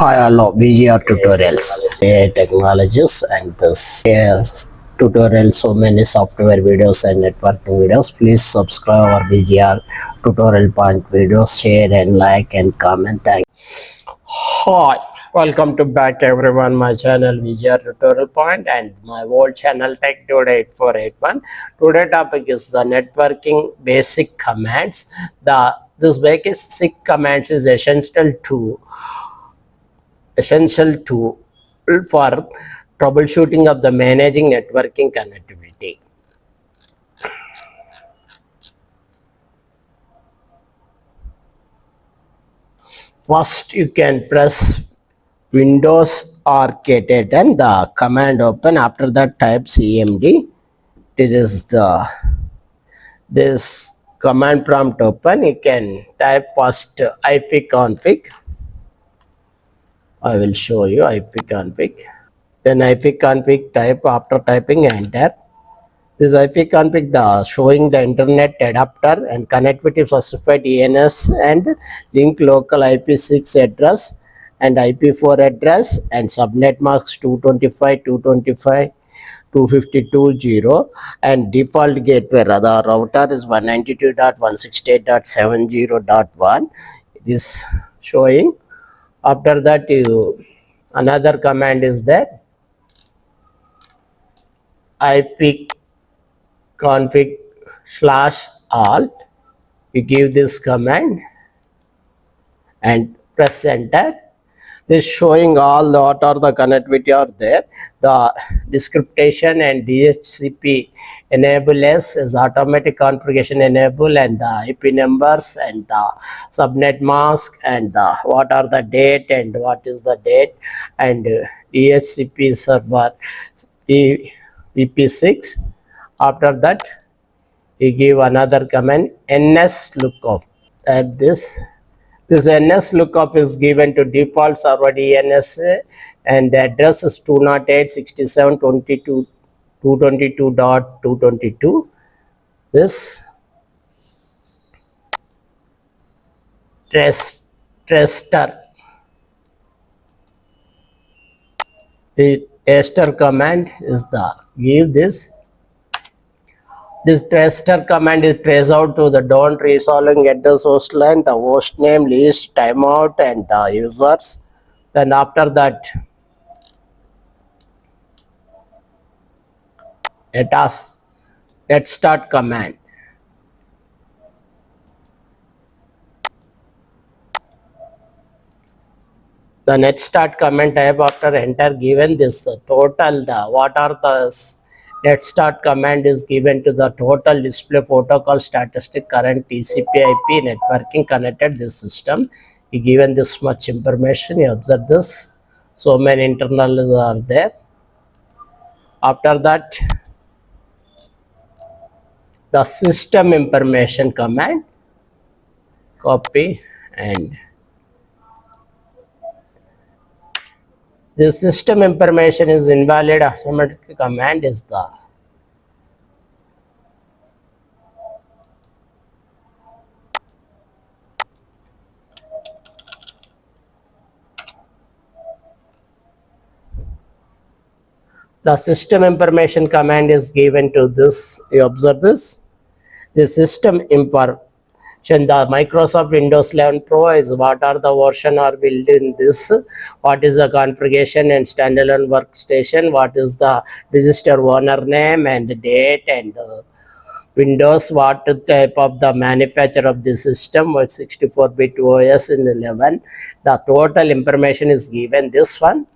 Hi, hello, BGR tutorials, AI technologies, and this tutorial. So many software videos and networking videos. Please subscribe our BGR tutorial point videos, share and like and comment. Thank you. Hi, welcome to back everyone. My channel BGR tutorial point and my old channel Tech Dude 8481. Today topic is the networking basic commands. This basic commands is essential tool for troubleshooting of the managing networking connectivity. First, you can press Windows or K10 and the command open. After that, type CMD. This command prompt open. You can type first ipconfig. I will show you ipconfig. Then ipconfig type. After typing enter. This ipconfig showing the internet adapter and connectivity specified ENS and link local IP6 address and IP4 address and subnet masks 225.252.0 and default gateway. The router is 192.168.70.1. This showing. After that, another command is there. ipconfig/alt. You give this command and press enter. This showing all what are the connectivity are there. The description and DHCP enable is automatic configuration enable and the IP numbers and the subnet mask and what are the date and what is the date and DHCP server VP6. After that, you give another command ns lookup. At this ns lookup is given to default server DNS and the address is 208.67.22.222. This tester. The tester command is give this. This tester command is trace out to the don't resolving address host line, the host name, list, timeout, and the users. Then after that, let's start command. The net start command type after enter given this total what are the net start command is given to the total display protocol statistic current TCP/IP networking connected this system. You given this much information. You observe this. So many internals are there. After that, the system information command. Copy and the system information is invalid automatic command is the system information command is given to this. You observe this. The system information, the Microsoft Windows 11 Pro is what are the version are built in this, what is the configuration and standalone workstation, what is the register owner name and date and Windows, what type of the manufacturer of the system, what 64-bit OS in 11. The total information is given this one.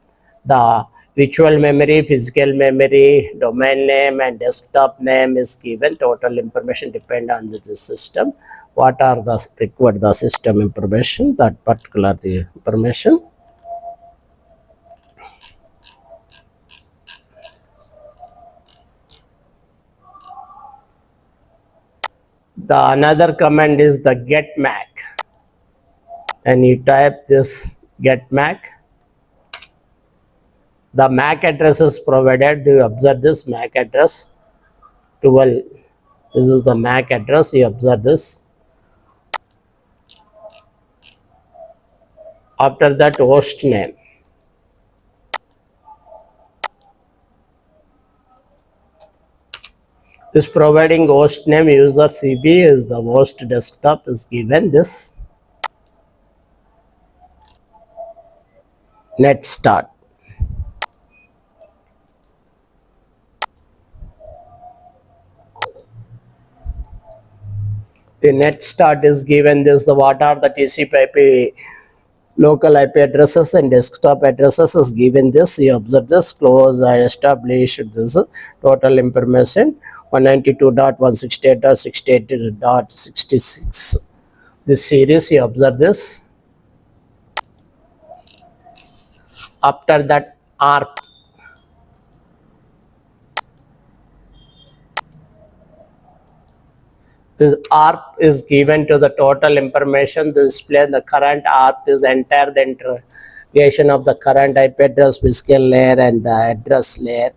The virtual memory, physical memory, domain name and desktop name is given. Total information depend on the system. What are the required the system information, that particular information. The another command is the get MAC, and you type this get MAC. The MAC address is provided. You observe this MAC address 12. This is the MAC address. You observe this. After that, host name. This providing host name user CB is the host desktop is given this net start. The net start is given this the what are the TCP/IP local IP addresses and desktop addresses is given this. You observe this close I established this total information 192.168.68.66. This series you observe this. After that ARP. This ARP is given to the total information. The display the current ARP is entire the integration of the current IP address physical layer and the address layer.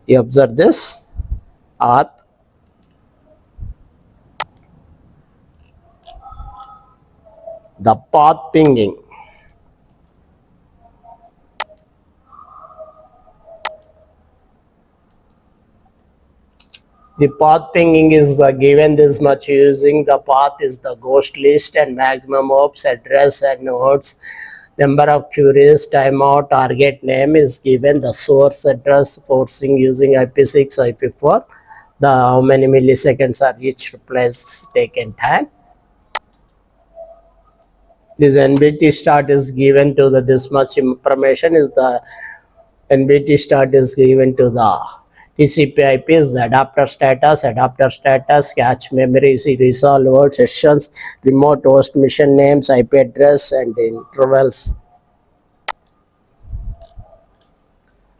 You observe this ARP. The path pinging. The path pinging is given this much using the path is the ghost list and maximum ops address and nodes. Number of queries, timeout, target name is given. The source address forcing using IP6, IP4. The how many milliseconds are each replies taken time. This NBT start is given to the this much information is the NBT start is given to the TCP IP is the adapter status, cache memory, resolve word sessions, remote host mission names, IP address and intervals.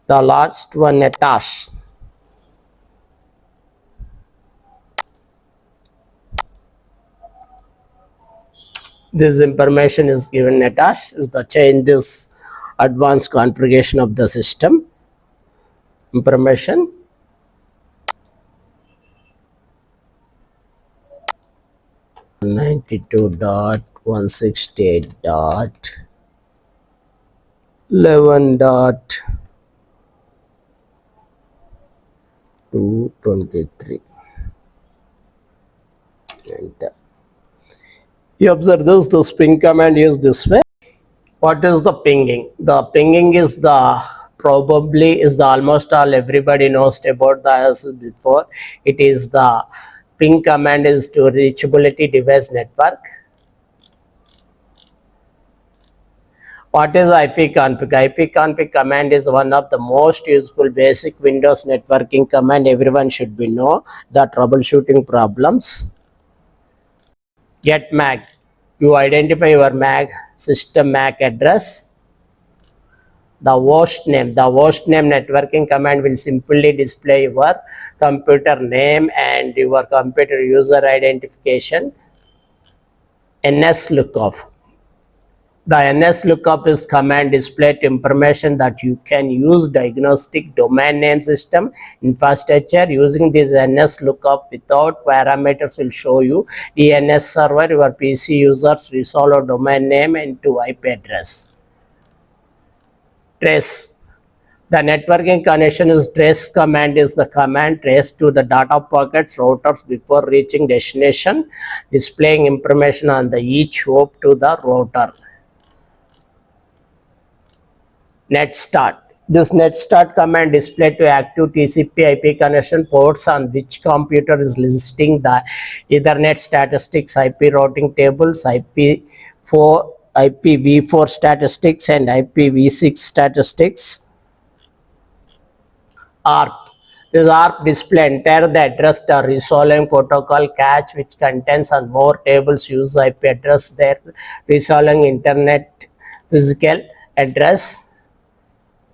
The last one attached. This information is given attached is the change this advanced configuration of the system information. .168.11.223. Enter. You observe this ping command is this way. What is the pinging? The pinging is the probably is the almost all everybody knows about this before. It is the ping command is to reachability device network. What is ipconfig? ipconfig command is one of the most useful basic Windows networking command everyone should be know the troubleshooting problems. Get MAC. You identify your MAC system MAC address. The host name networking command will simply display your computer name and your computer user identification. NS lookup. The NS lookup is command displayed information that you can use diagnostic domain name system infrastructure. Using this NS lookup without parameters will show you DNS server, your PC users resolve domain name into IP address. Trace. The networking connection is trace command is the command trace to the data packets routers before reaching destination, displaying information on the each hop to the router. Net start. This net start command display to active TCP IP connection ports on which computer is listing the Ethernet statistics, IP routing tables, IPv4 statistics and IPv6 statistics. ARP. This ARP display entire the address the resolving protocol cache which contains on more tables use IP address there resolving internet physical address.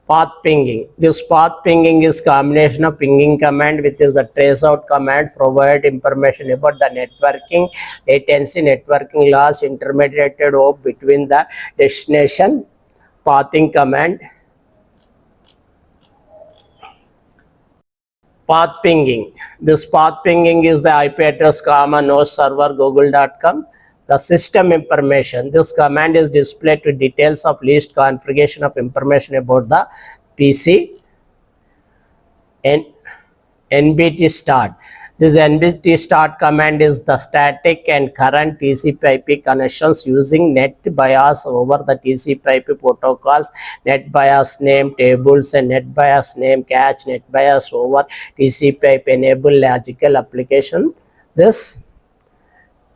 Path pinging. This path pinging is combination of pinging command which is the trace out command provide information about the networking latency, networking loss, intermediate hop between the destination. Pathing command. Path pinging. This path pinging is the IP address common host server google.com. The system information. This command is displayed to details of list configuration of information about the PC and NBT start. This NBT start command is the static and current TCP/IP connections using net bias over the TCP/IP protocols, net bias name tables and net bias name cache, net bias over TCP/IP enable logical application. This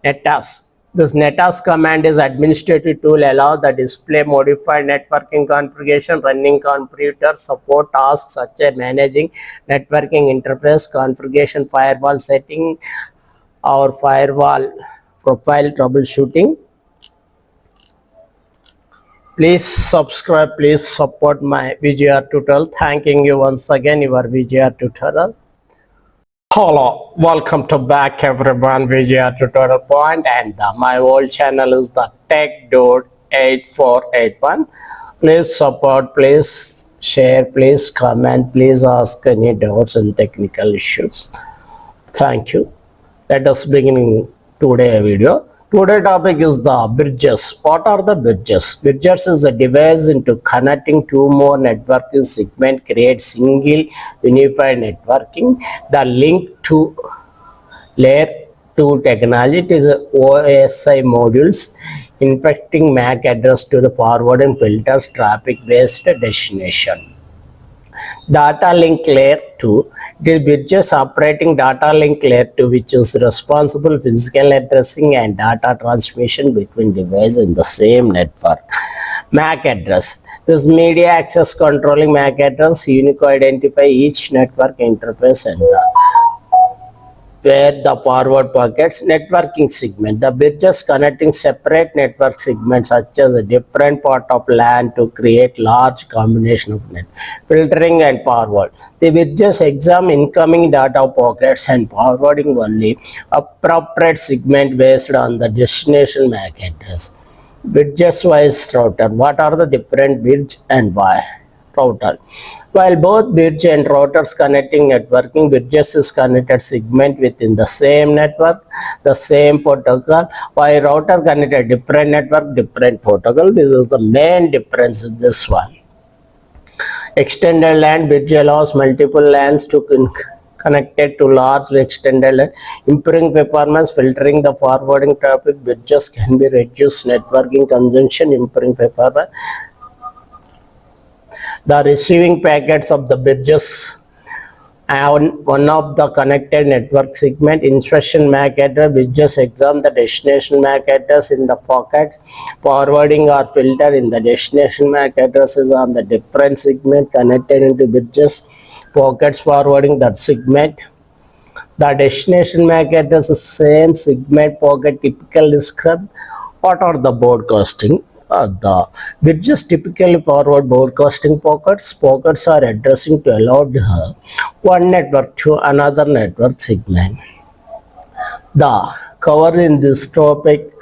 NetAsk. This NetAsk command is administrative tool allow the display modified networking configuration running computer support tasks such as managing networking interface configuration, firewall setting or firewall profile troubleshooting. Please subscribe, please support my VGR tutorial. Thanking you once again, your VGR tutorial. Hello, welcome to back everyone, VGR tutorial point, and my old channel is the Tech Dude 8481. Please support, please share, please comment, please ask any doubts and technical issues. Thank you. Let us begin today video. Today topic is the bridges. What are the bridges? Bridges is a device into connecting two more networking segment, create single unified networking. The link to layer 2 technology, it is OSI modules infecting MAC address to the forward and filters traffic based destination. Data link layer 2, it is bridges operating data link layer 2 which is responsible physical addressing and data transmission between devices in the same network. MAC address, this media access controlling MAC address unique identify each network interface and where the forward packets. Networking segment, the bridges connecting separate network segments such as a different part of LAN to create large combination of net. Filtering and forward, the bridges examine incoming data packets and forwarding only appropriate segment based on the destination MAC address. Bridges wise router, what are the different bridge and why? Router, while both bridge and routers connecting networking, bridges is connected segment within the same network, the same protocol, while router connected different network, different protocol. This is the main difference in this one. Extended LAN, bridge allows multiple LANs to connected to large extended LAN, improving performance, filtering the forwarding traffic. Bridges can be reduced networking consumption, improving performance. The receiving packets of the bridges and one of the connected network segment, insertion MAC address, bridges examine the destination MAC address in the packets, forwarding or filter in the destination MAC addresses on the different segment connected into bridges, packets forwarding that segment. The destination MAC address is same segment pocket typical describe. What are the broadcasting? The bridges typically forward broadcasting pockets. Pockets are addressing to allow one network to another network segment. The cover in this topic,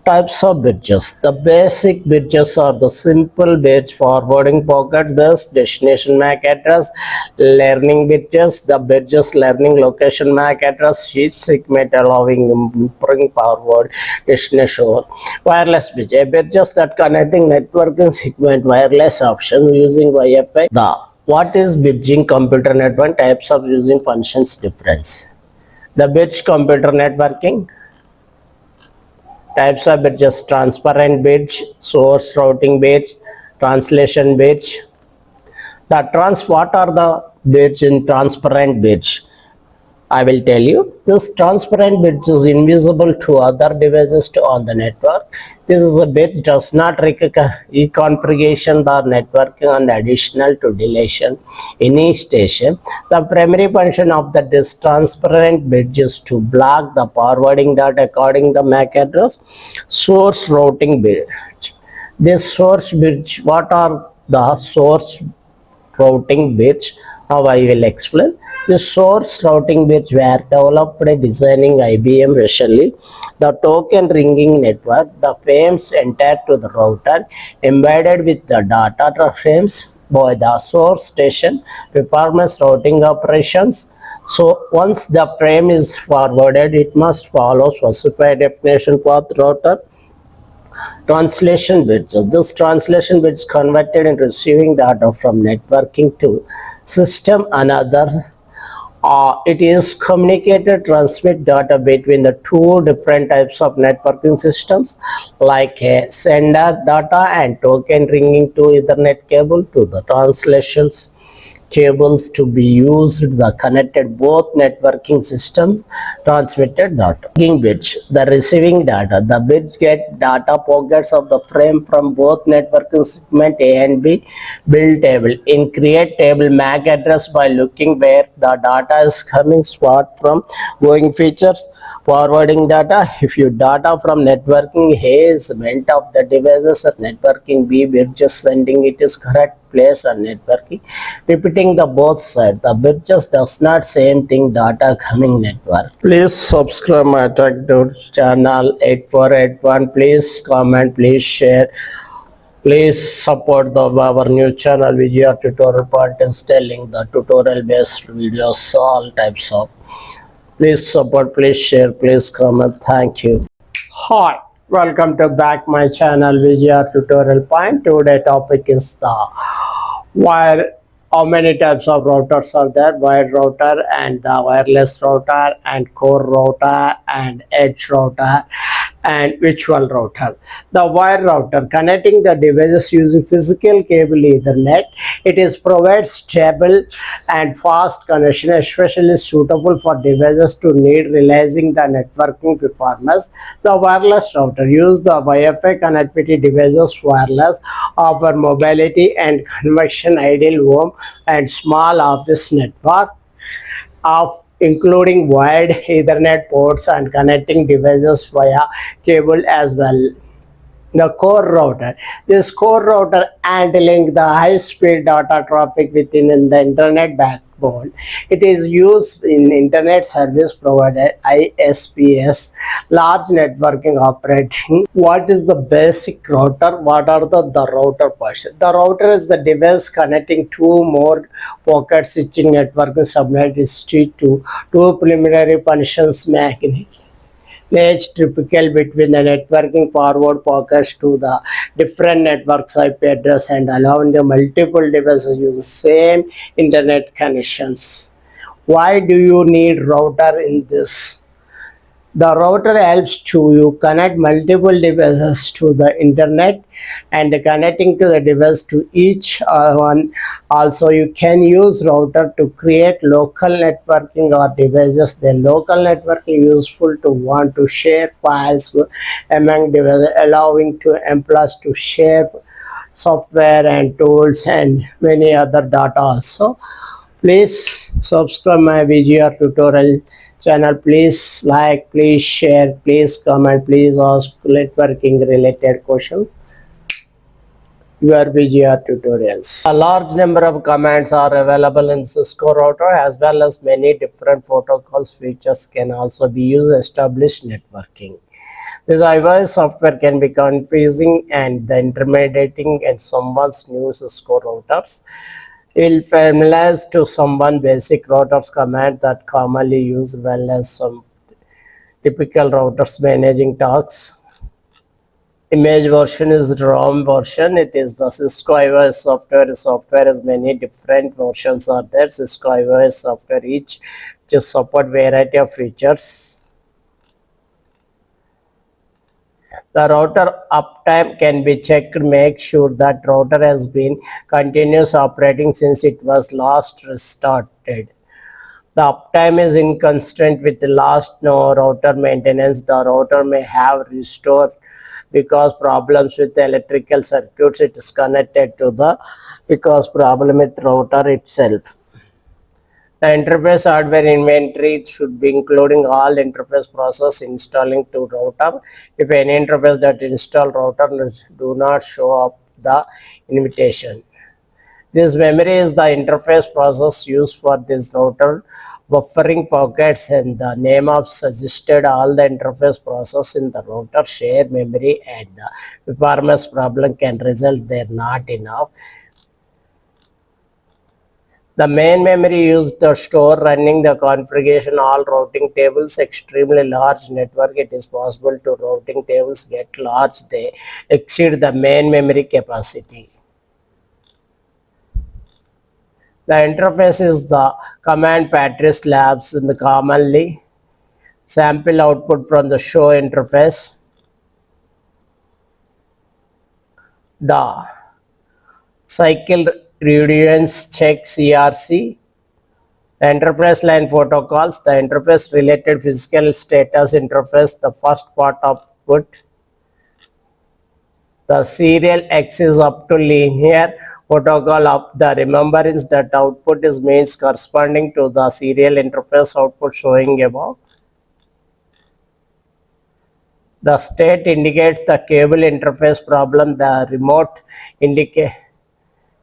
types of bridges. The basic bridges are the simple bridge forwarding pocket based destination MAC address, learning bridges, the bridges learning location MAC address, each segment allowing improving forward destination. Wireless bridge, a bridges that connecting networking segment wireless option using Wi-Fi. The what is bridging computer network, types of using functions difference. The bridge computer networking. Types of bridges, transparent bridge, source routing bridge, translation bridge. What are the bridge in transparent bridge? I will tell you. This transparent bridge is invisible to other devices on the network. This is a bridge does not require reconfiguration or networking and additional to deletion any station. The primary function of this transparent bridge is to block the forwarding data according to the MAC address. Source routing bridge. This source bridge, what are the source routing bridge? Now I will explain. The source routing bridge were developed designing IBM recently. The token ringing network, the frames enter to the router embedded with the data frames by the source station, performance routing operations. So once the frame is forwarded, it must follow specified destination path router translation bits. This translation bits converted in receiving data from networking to system another. It is communicated transmit data between the two different types of networking systems, like a sender data and token ringing to Ethernet cable to the translations cables to be used the connected both networking systems transmitted data. Bits the receiving data. The bits get data pockets of the frame from both networking segment A and B. Build table. In create table MAC address by looking where the data is coming spot from going features. Forwarding data. If your data from networking A is meant of the devices at networking B, we're just sending it is correct place on networking, repeating the both sides. The bit just does not same thing data coming network. Please subscribe my tech dudes channel 8481. Please comment, please share. Please support our new channel VGR tutorial pointers telling the tutorial based videos, all types of. Please support, please share, please comment. Thank you. Hi, welcome to back my channel VGR tutorial point. Today topic is the wire. How many types of routers are there? Wired router and the wireless router and core router and edge router and virtual router. The wire router connecting the devices using physical cable Ethernet. It is provides stable and fast connection, especially suitable for devices to need realizing the networking performance. The wireless router use the Wi-Fi connectivity devices wireless offer mobility and convection ideal home and small office network of including wired Ethernet ports and connecting devices via cable as well. The core router. This core router handling the high-speed data traffic within the internet backbone. It is used in internet service provider ISPs, large networking operating. What is the basic router? What are the router portion? The router is the device connecting two more pocket switching networking subnet is to two preliminary functions managed typical between the networking forward packets to the different networks IP address and allowing the multiple devices use the same internet connections. Why do you need router in this? The router helps to you connect multiple devices to the internet and connecting to the device to each one. Also, you can use router to create local networking or devices. The local networking useful to want to share files among devices, allowing to employees to share software and tools and many other data also. Please subscribe my VGR tutorial channel. Please like, please share, please comment, please ask networking related questions. Your VGR tutorials. A large number of commands are available in Cisco router as well as many different protocols features can also be used to establish networking. This iOS software can be confusing and the intimidating in someone's new Cisco routers. Will familiarize to someone basic routers command that commonly used well as some typical routers managing tasks. Image version is ROM version. It is the Cisco iOS software. Software has many different versions are there. Cisco iOS software each just support variety of features. The router uptime can be checked to make sure that router has been continuous operating since it was last restarted. The uptime is inconsistent with the last no router maintenance. The router may have restored because problems with the electrical circuits it is connected to the because problem with router itself. The interface hardware inventory should be including all interface process installing to router. If any interface that install router do not show up the invitation. This memory is the interface process used for this router buffering pockets and the name of suggested all the interface process in the router share memory and the performance problem can result there not enough. The main memory used to store running the configuration all routing tables. Extremely large network, it is possible to routing tables get large, they exceed the main memory capacity. The interface is the command Patrice Labs in the commonly sample output from the show interface. The cycle reduce check CRC. The interface line protocols, the interface related physical status interface, the first part output. The serial X is up to linear protocol of the remembrance that output is means corresponding to the serial interface output showing above. The state indicates the cable interface problem, the remote indicate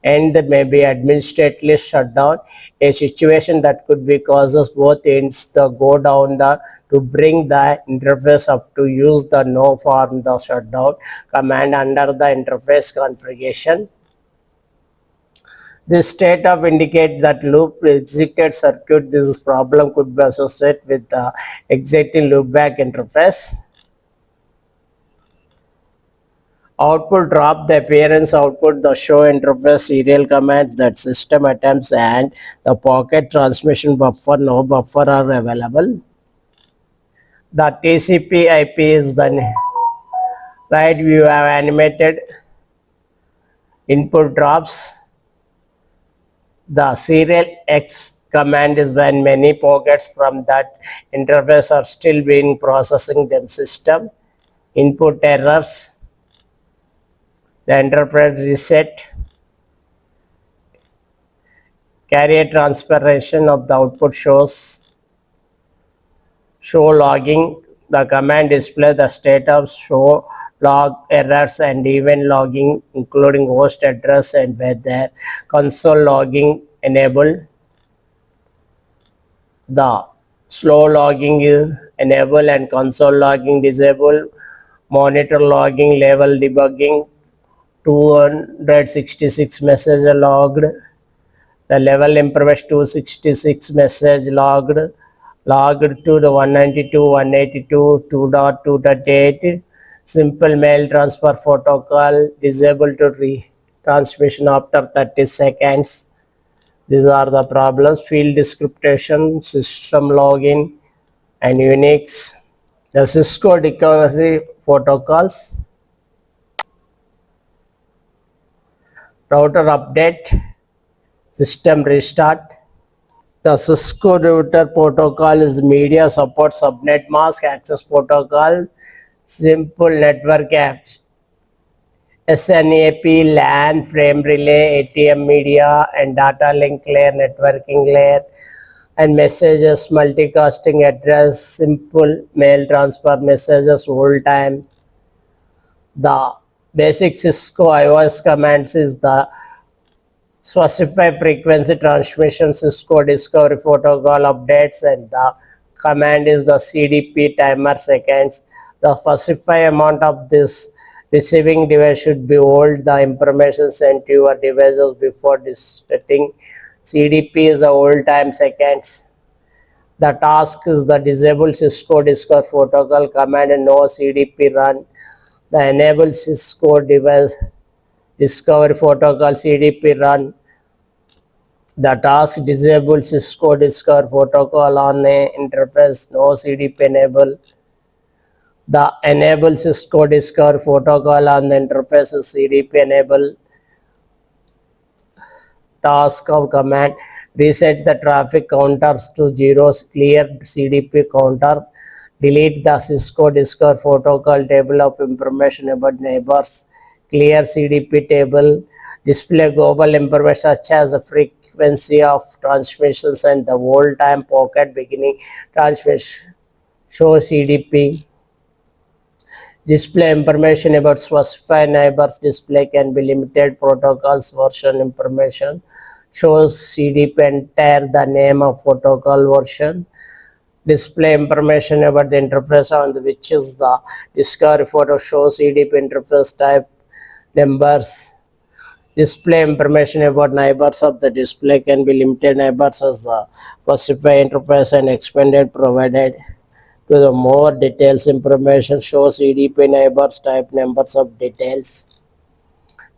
and may be administratively shut down, a situation that could be causes both ends to go down to bring the interface up to use the no form the shutdown command under the interface configuration. This state of indicate that loop exited circuit. This problem could be associated with the exiting loopback interface. Output drop, the appearance output, the show interface serial commands that system attempts and the pocket transmission buffer, no buffer are available. The TCP IP is the right view have animated input drops. The serial X command is when many pockets from that interface are still being processing them system. Input errors. The interface reset, carrier transformation of the output show logging. The command display the state of show log errors and event logging including host address and weather. Console logging enabled. The slow logging is enabled and console logging disabled. Monitor logging, level debugging. 266 message logged. The level information 266 message logged to the 192.182 2.2.8. Simple mail transfer protocol disabled to transmission after 30 seconds. These are the problems. Field description, system login and Unix. The Cisco recovery protocols. Router update, system restart. The Cisco router protocol is media support subnet mask access protocol, simple network apps, SNAP, LAN, frame relay, ATM media and data link layer, networking layer and messages, multicasting address, simple mail transfer messages, hold time. The basic Cisco iOS commands is the specify frequency transmission Cisco discovery protocol updates and the command is the CDP timer seconds. The specify amount of this receiving device should be hold the information sent to your devices before starting. CDP is the hold time seconds. The task is the disable Cisco discovery protocol command and no CDP run. The enable Cisco device discovery protocol CDP run. The task disable Cisco discovery protocol on a interface no CDP enable. The enable Cisco discovery protocol on the interface is CDP enable. Task of command reset the traffic counters to zeros, clear CDP counter. Delete the Cisco discovery protocol table of information about neighbors. Clear CDP table. Display global information such as the frequency of transmissions and the hold time pocket beginning transmission. Show CDP. Display information about specified neighbors. Display can be limited protocols version information. Shows CDP enter the name of protocol version. Display information about the interface on which is the discovery photo. Show CDP interface type numbers. Display information about neighbors of the display can be limited neighbors as the specify interface and expanded provided to the more details information shows EDP neighbors type numbers of details.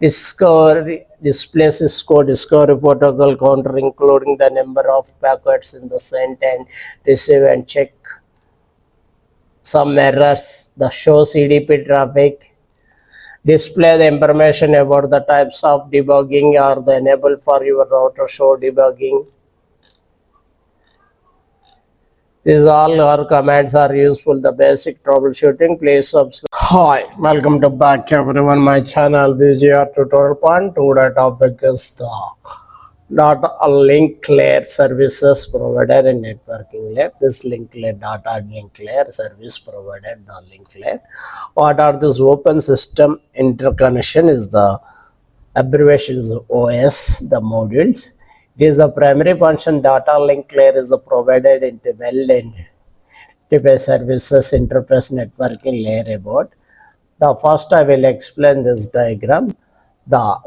Discovery displays Cisco discovery protocol counter including the number of packets in the sent and receive and check some errors. The shows EDP traffic. Display the information about the types of debugging or the enable for your router show debugging. These all our commands are useful. The basic troubleshooting. Please subscribe. Hi, welcome to back everyone. My channel. This is your tutorial point. Today's topic is the data link layer services provided in networking layer. This link layer, data link layer service provided the link layer. What are this open system interconnection is the abbreviation is OS, the modules. It is the primary function data link layer is the provided into well and interface services interface networking layer about. The first I will explain this diagram. The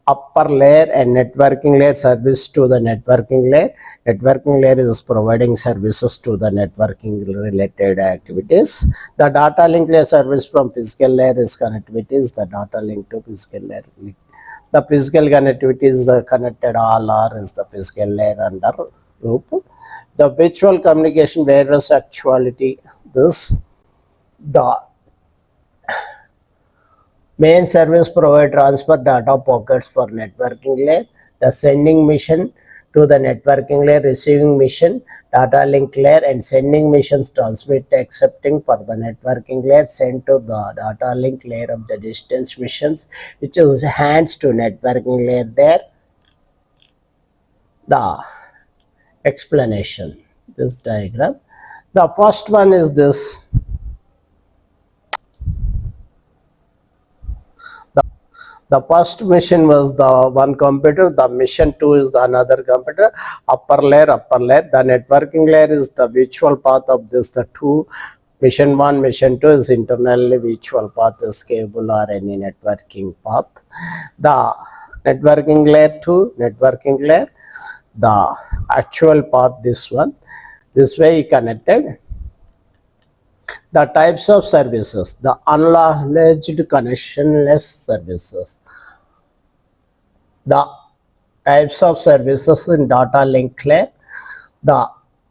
upper layer and networking layer service to the networking layer. Networking layer is providing services to the networking related activities. The data link layer service from physical layer is connectivities. The data link to physical layer. The physical connectivity is the connected all R is the physical layer under group. The virtual communication various actuality this the main service provide transfer data pockets for networking layer. The sending mission to the networking layer, receiving mission, data link layer and sending missions transmit accepting for the networking layer sent to the data link layer of the distance missions which is hands to networking layer there. The explanation, this diagram. The first one is this. The first mission was the one computer, the mission 2 is the another computer, upper layer. The networking layer is the virtual path of this, the two. Mission 1, mission 2 is internally virtual path is cable or any networking path. The networking layer 2, networking layer, the actual path this one. This way connected. The types of services, the unacknowledged connectionless services. The types of services in data link layer, the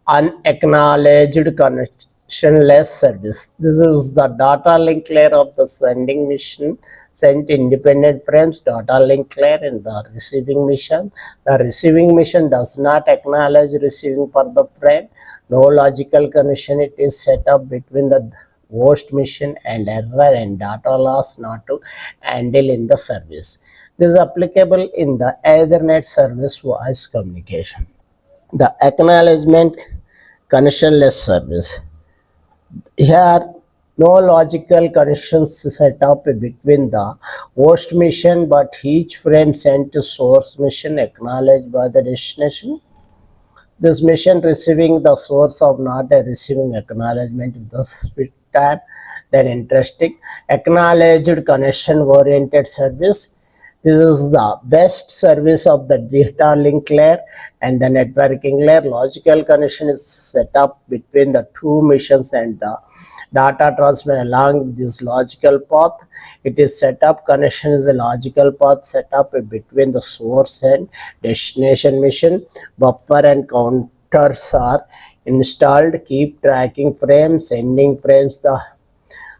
unacknowledged connectionless service. This is the data link layer of the sending mission, sent independent frames, data link layer and the receiving mission. The receiving mission does not acknowledge receiving for the frame. No logical connection, it is set up between the host mission and error and data loss not to handle in the service. This is applicable in the Ethernet service voice communication. The acknowledgement connectionless service. Here no logical connections set up between the host mission but each frame sent to source mission acknowledged by the destination. This mission receiving the source of not a receiving acknowledgement with the speed time. Then interesting acknowledged connection oriented service. This is the best service of the data link layer and the networking layer. Logical connection is set up between the two missions and the data transfer along this logical path. It is set up connection is a logical path set up between the source and destination mission. Buffer and counters are installed, keep tracking frames, sending frames the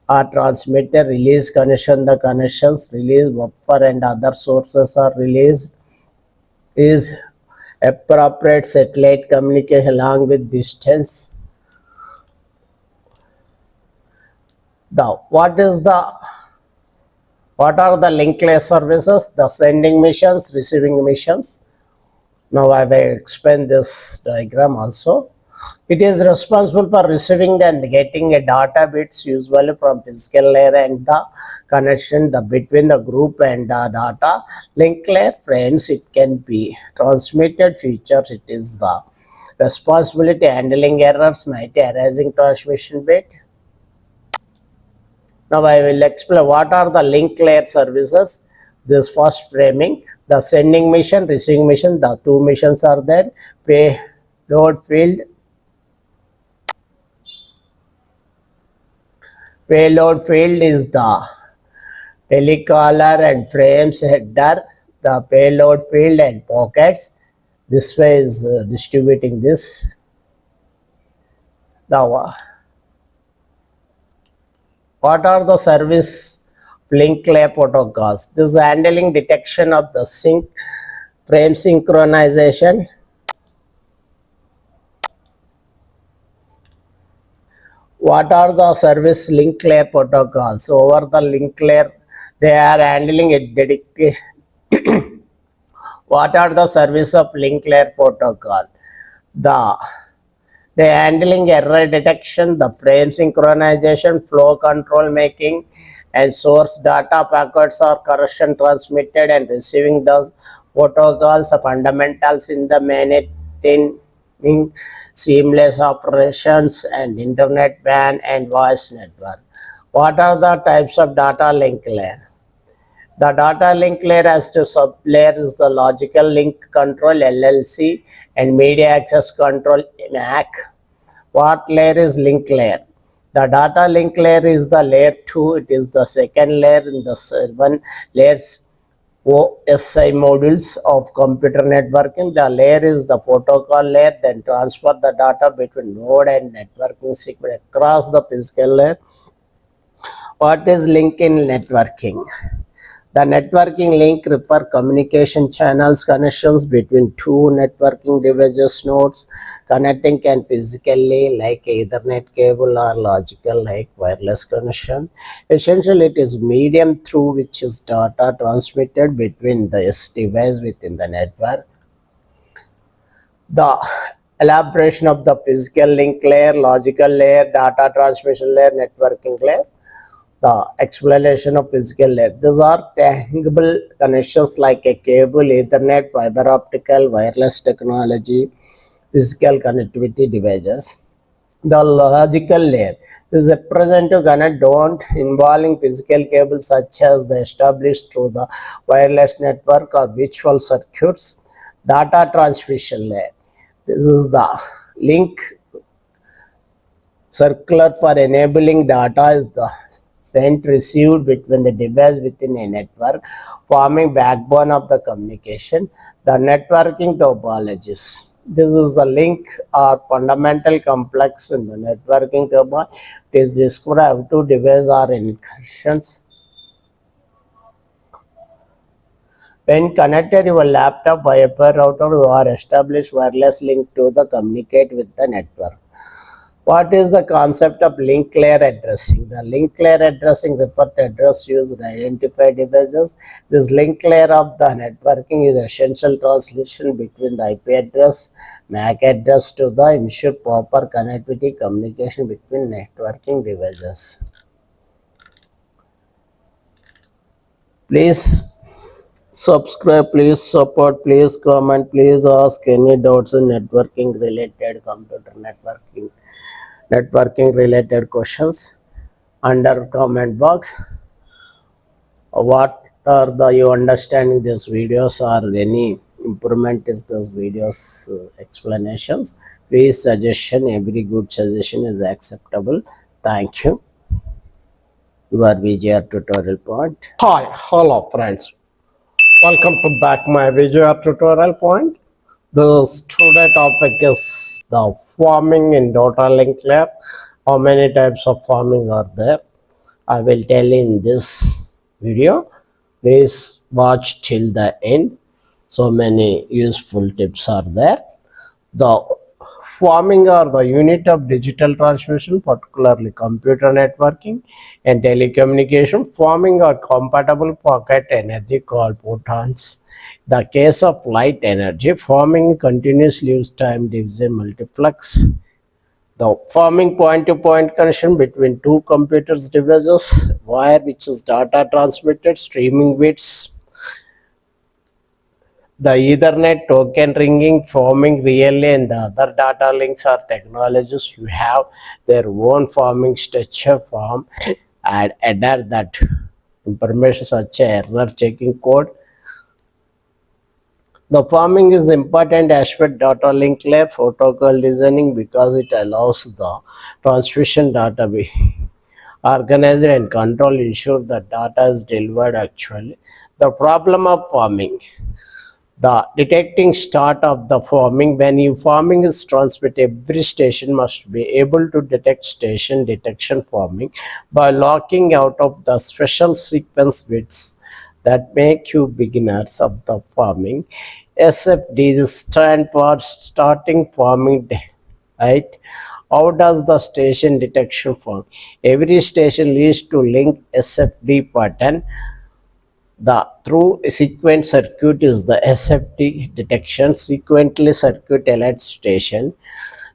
are transmitted, release connection, the connections release buffer and other sources are released. Is appropriate satellite communication along with distance. What are the link layer services? The sending missions, receiving missions. Now I will explain this diagram also. It is responsible for receiving and getting a data bits usually from physical layer and the connection between the group and the data link layer frames. It can be transmitted features. It is the responsibility handling errors might arising transmission bit. Now I will explain what are the link layer services. This first framing, the sending mission, receiving mission, the two missions are there. Payload field, is the telecaller and frames header, the payload field and pockets. This way is distributing this. What are the service link layer protocols? This is handling detection of the frame synchronization. What are the service link layer protocols? Over the link layer, they are handling it dedication. What are the service of link layer protocol? They handling error detection, the frame synchronization, flow control making, and source data packets are correction transmitted and receiving those protocols are fundamentals in the maintaining seamless operations and internet WAN and voice network. What are the types of data link layer? The data link layer has two sub-layers is the logical link control LLC and media access control MAC. What layer is link layer? The data link layer is the layer 2. It is the second layer in the 7 layers OSI modules of computer networking. The layer is the protocol layer, then transfer the data between node and networking segment across the physical layer. What is link in networking? The networking link refer communication channels connections between two networking devices nodes. Connecting can physically like Ethernet cable or logical like wireless connection. Essentially, it is medium through which is data transmitted between this device within the network. The elaboration of the physical link layer, logical layer, data transmission layer, networking layer. The explanation of physical layer. These are tangible connections like a cable, Ethernet, fiber optical, wireless technology, physical connectivity devices. The logical layer is representative connect don't involving physical cables such as the established through the wireless network or virtual circuits. Data transmission layer. This is the link circular for enabling data is the sent received between the device within a network, forming backbone of the communication. The networking topologies. This is the link or fundamental complex in the networking topology. It is described two devices or incursions. When connected your laptop by a router, you are established wireless link to the communicate with the network. What is the concept of link layer addressing? The link layer addressing refers to address used to identify devices. This link layer of the networking is essential translation between the IP address, MAC address to the ensure proper connectivity communication between networking devices. Please subscribe, please support, please comment, please ask any doubts in networking related, computer networking related questions under comment box. What are the you understanding these videos or any improvement is this videos explanations? Please suggestion, every good suggestion is acceptable. Thank you. Your VGR tutorial point. Hi, hello friends. Welcome to back my VGR tutorial point. The today topic is the farming in data link layer. How many types of farming are there? I will tell in this video. Please watch till the end. So many useful tips are there. The farming are the unit of digital transmission, particularly computer networking and telecommunication. Farming are compatible pocket energy called photons. The case of light energy, forming continuously use time division multiplex. The forming point-to-point connection between two computers devices, wire which is data transmitted, streaming bits. The Ethernet token ringing, forming relay, and the other data links are technologies who have their own forming structure form and adder that information such as error checking code. The farming is important aspect data link layer protocol designing because it allows the transmission data be organized and control ensure that data is delivered actually. The problem of farming. The detecting start of the farming. When you farming is transmitted, every station must be able to detect station detection farming by locking out of the special sequence bits that make you beginners of the farming. SFD is stand for starting farming, right? How does the station detection form? Every station needs to link SFD pattern. The through sequence circuit is the SFD detection. Sequentially circuit alert station.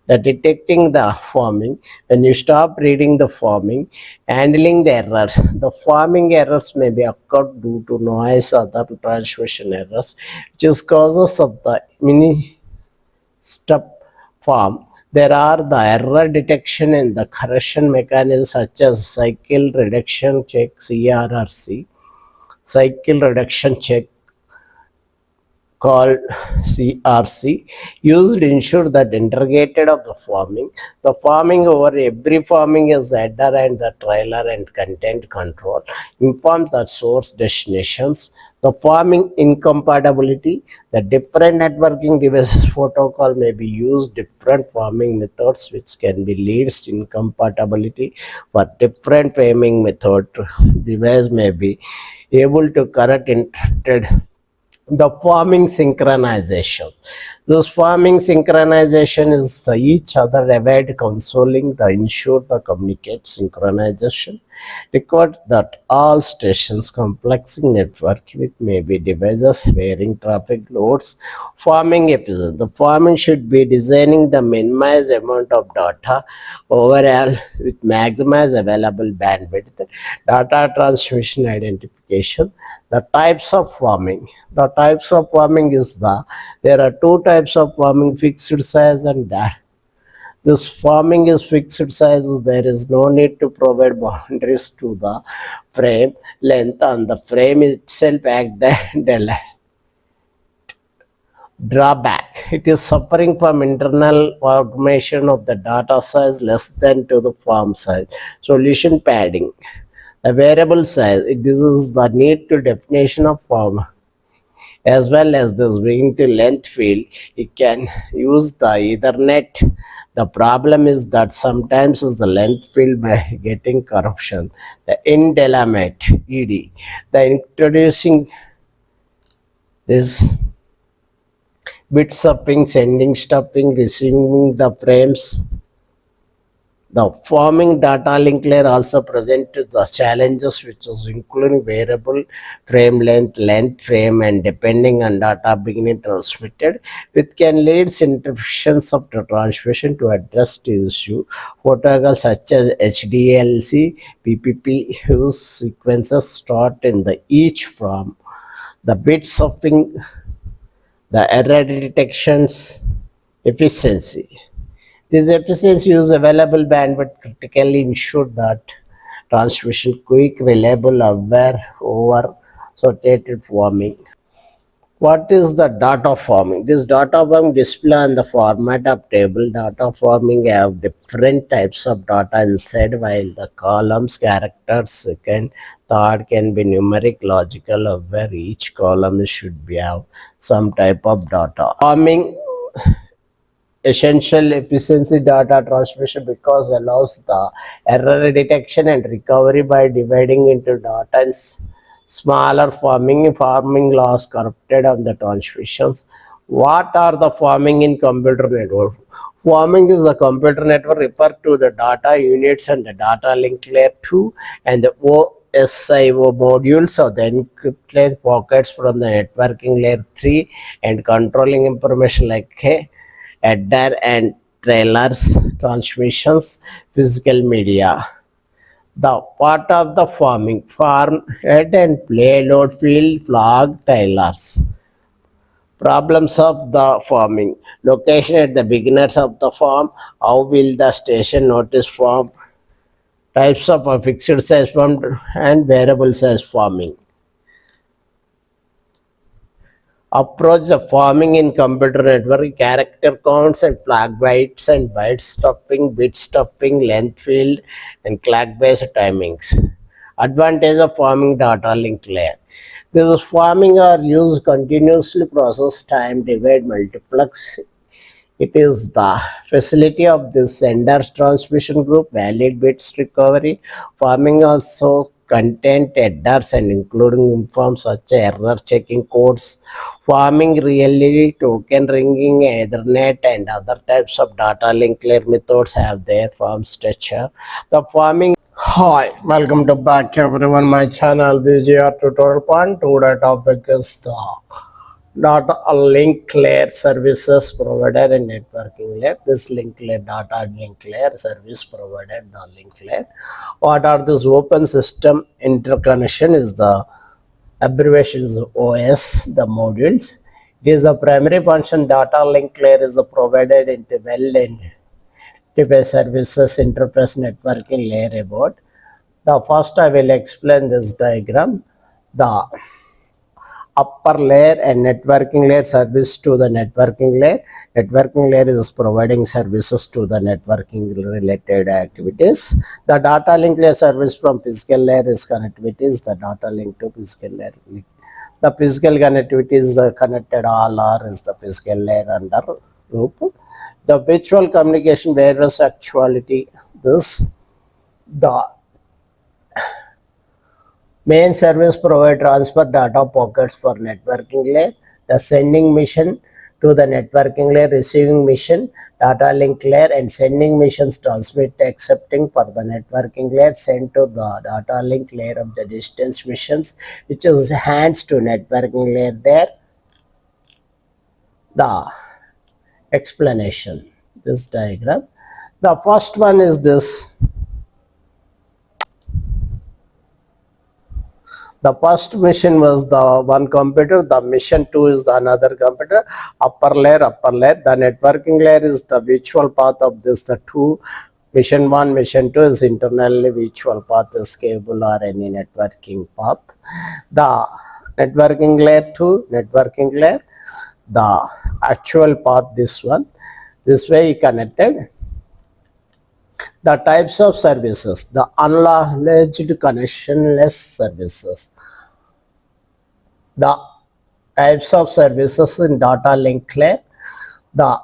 The detecting the forming. When you stop reading the forming, handling the errors. The forming errors may be occurred due to noise or the transmission errors, which is causes of the mini step form. There are the error detection and the correction mechanisms such as cycle reduction check CRRC, cycle reduction check called CRC, used to ensure that integrated of the farming. The farming over every farming is header and the trailer and content control. Informs the source destinations. The farming incompatibility. The different networking devices protocol may be used different farming methods which can be leads incompatibility for different farming method. Device may be able to correct intended the farming synchronization. This farming synchronization is the each other avoid consoling the ensure the communicate synchronization record that all stations complexing network with maybe devices varying traffic loads. Farming efficiency. The farming should be designing the minimized amount of data overall with maximize available bandwidth. Data transmission identification. The types of farming. The types of farming is there are two types of farming: fixed size and this farming is fixed sizes. There is no need to provide boundaries to the frame length, and the frame itself act the drawback. It is suffering from internal augmentation of the data size less than to the farm size. Solution padding. The variable size. This is the need to definition of farm as well as this being to length field. You can use the ethernet. The problem is that sometimes is the length field by getting corruption. The indelimate ed, the introducing this bit stuffing, sending stuffing, receiving the frames. The forming data link layer also presents the challenges which is including variable frame length frame, and depending on data being transmitted, which can lead interruptions of the transmission. To address this issue, protocols such as HDLC, PPP use sequences start in the each from the bit stuffing, the error detections efficiency. This efficiency use available bandwidth critically ensure that transmission quick, reliable, aware, over sorted forming. What is the data forming? This data forming display on the format of table. Data forming have different types of data inside, while the columns, characters, second, third can be numeric, logical, where each column should be have some type of data. Forming essential efficiency data transmission because allows the error detection and recovery by dividing into data and smaller farming loss corrupted on the transmissions. What are the farming in computer network? Farming is the computer network refer to the data units and the data link layer 2 and the OSIO modules of the encrypted pockets from the networking layer 3 and controlling information like header and trailers, transmissions, physical media. The part of the farm head and payload field flag trailers. Problems of the farming. Location at the beginners of the farm. How will the station notice farm? Types of a fixed size form and variable size forming. Approach the forming in computer network, character counts and flag bytes and byte stuffing, bit stuffing, length field, and clock based timings. Advantage of forming data link layer. This forming are used continuously process time, divide, multiplex. It is the facility of this sender's transmission group, valid bits recovery, forming also content headers and including informs such as error checking codes, forming really token ringing, Ethernet and other types of data link layer methods have their form structure. The forming. Hi, welcome to back everyone. My channel BGR tutorial point. Today topic is the data link layer services provided in networking layer. This link layer, data link layer service provided the link layer. What are this open system interconnection is the abbreviation is OS, the modules. It is the primary function. Data link layer is the provided into well interface services interface networking layer about. The first I will explain this diagram. The upper layer and networking layer service to the networking layer. Networking layer is providing services to the networking related activities. The data link layer service from physical layer is connectivities. The data link to physical layer. The physical connectivity is the connected all or is the physical layer under group. The virtual communication various actuality. This the main service provide transfer data pockets for networking layer. The sending mission to the networking layer, receiving mission, data link layer, and sending missions transmit accepting for the networking layer sent to the data link layer of the distance missions, which is hands to networking layer there. The explanation, this diagram. The first one is this. The first mission was the one computer, the mission 2 is the another computer, upper layer. The networking layer is the virtual path of this, the two. Mission 1, mission 2 is internally virtual path is cable or any networking path. The networking layer 2, networking layer, the actual path this one. This way connected. The types of services, the unacknowledged connectionless services. The types of services in data link layer, the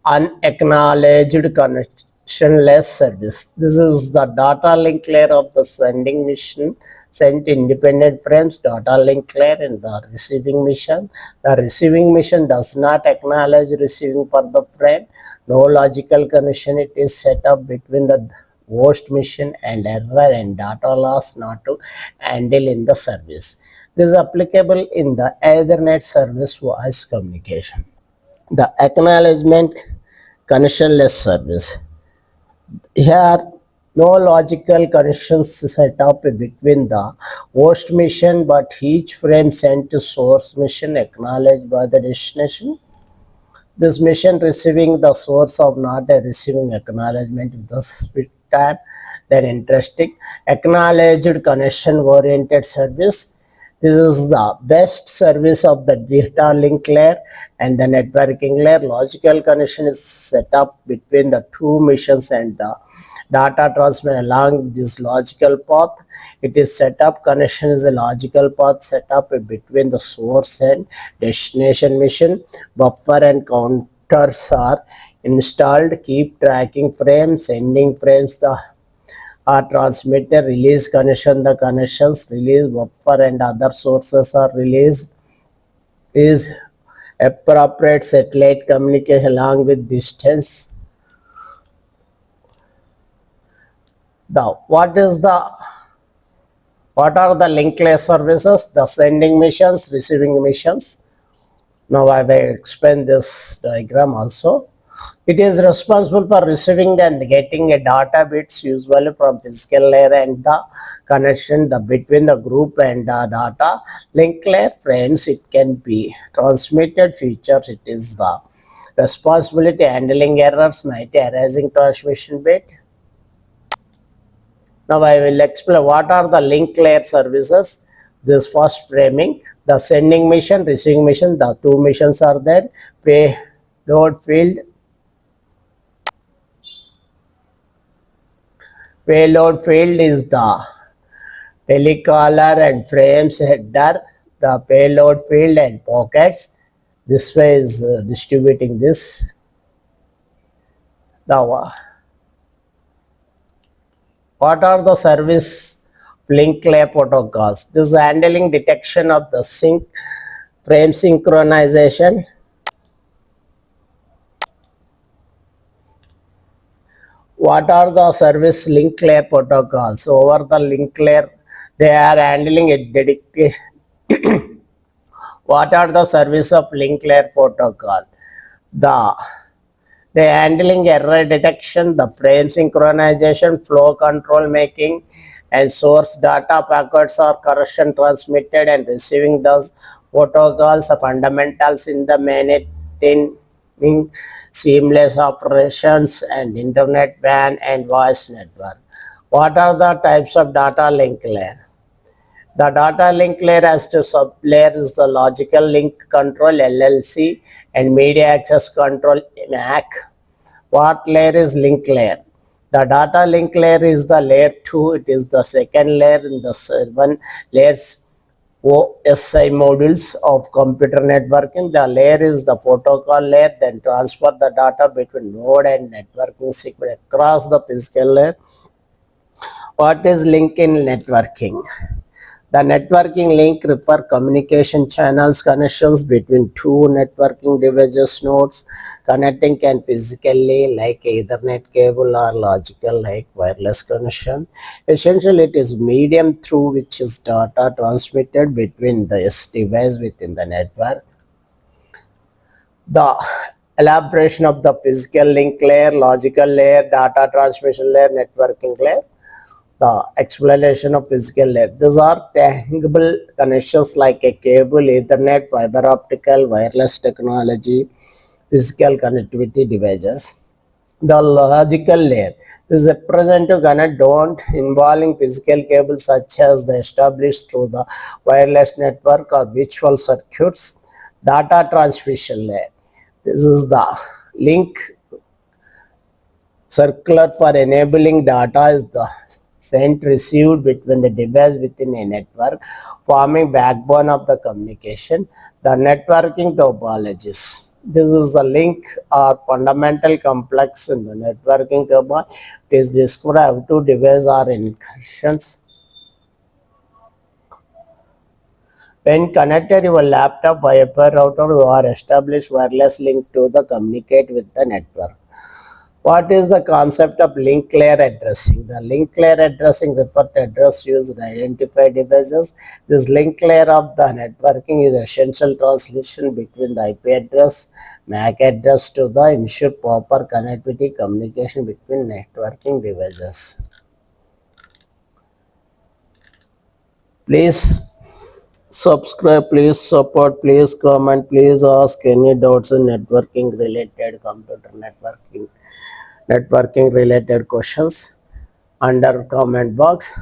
unacknowledged connectionless service. This is the data link layer of the sending mission, sent independent frames, data link layer in the receiving mission. The receiving mission does not acknowledge receiving for the frame. No logical connection. It is set up between the host mission and error and data loss not to handle in the service. This is applicable in the Ethernet service voice communication. The acknowledgement connectionless service. Here, no logical connections set up between the host mission, but each frame sent to source mission acknowledged by the destination. This mission receiving the source of not a receiving acknowledgement with the speed time. Then interesting acknowledged connection oriented service. This is the best service of the data link layer and the networking layer. Logical connection is set up between the two missions and the data transfer along this logical path. It is set up connection is a logical path set up between the source and destination mission. Buffer and counters are installed, keep tracking frames, sending frames, the transmitter, release connection, the connections, release buffer and other sources are released, is appropriate satellite communication along with distance. What are the link layer services? The sending missions, receiving missions. Now I will explain this diagram also. It is responsible for receiving and getting a data bits usually from physical layer and the connection between the group and the data link layer frames. It can be transmitted features. It is the responsibility handling errors might arising transmission bit. Now I will explain what are the link layer services. This first framing, the sending mission, receiving mission, the two missions are there. Payload field, is the telecaller and frames header, the payload field and pockets. This way is distributing this. The what are the service link layer protocols? This is handling detection of the frame synchronization. What are the service link layer protocols? Over the link layer, they are handling it dedication. What are the service of link layer protocol? They handling error detection, the frame synchronization, flow control making, and source data packets are correction transmitted and receiving those protocols are fundamentals in the maintaining seamless operations and internet WAN and voice network. What are the types of data link layer? The data link layer has two sub-layers is the logical link control LLC and media access control MAC. What layer is link layer? The data link layer is the layer 2. It is the second layer in the 7 layers OSI modules of computer networking. The layer is the protocol layer, then transfer the data between node and networking segment across the physical layer. What is link in networking? The networking link refer communication channels connections between two networking devices nodes. Connecting can physically like Ethernet cable or logical like wireless connection. Essentially, it is medium through which is data transmitted between this device within the network. The elaboration of the physical link layer, logical layer, data transmission layer, networking layer. The explanation of physical layer. These are tangible connections like a cable, Ethernet, fiber optical, wireless technology, physical connectivity devices. The logical layer. This is a representative connect don't involving physical cables such as the established through the wireless network or virtual circuits. Data transmission layer. This is the link circular for enabling data is the sent received between the device within a network, forming backbone of the communication. The networking topologies. This is the link or fundamental complex in the networking topology. It is described two devices or incursions. When connected your laptop Wi-Fi router, you are established wireless link to the communicate with the network. What is the concept of link layer addressing? The link layer addressing refers to address used identify devices. This link layer of the networking is essential translation between the IP address, MAC address to the ensure proper connectivity communication between networking devices. Please subscribe, please support, please comment, please ask any doubts in networking related, computer networking related questions under comment box.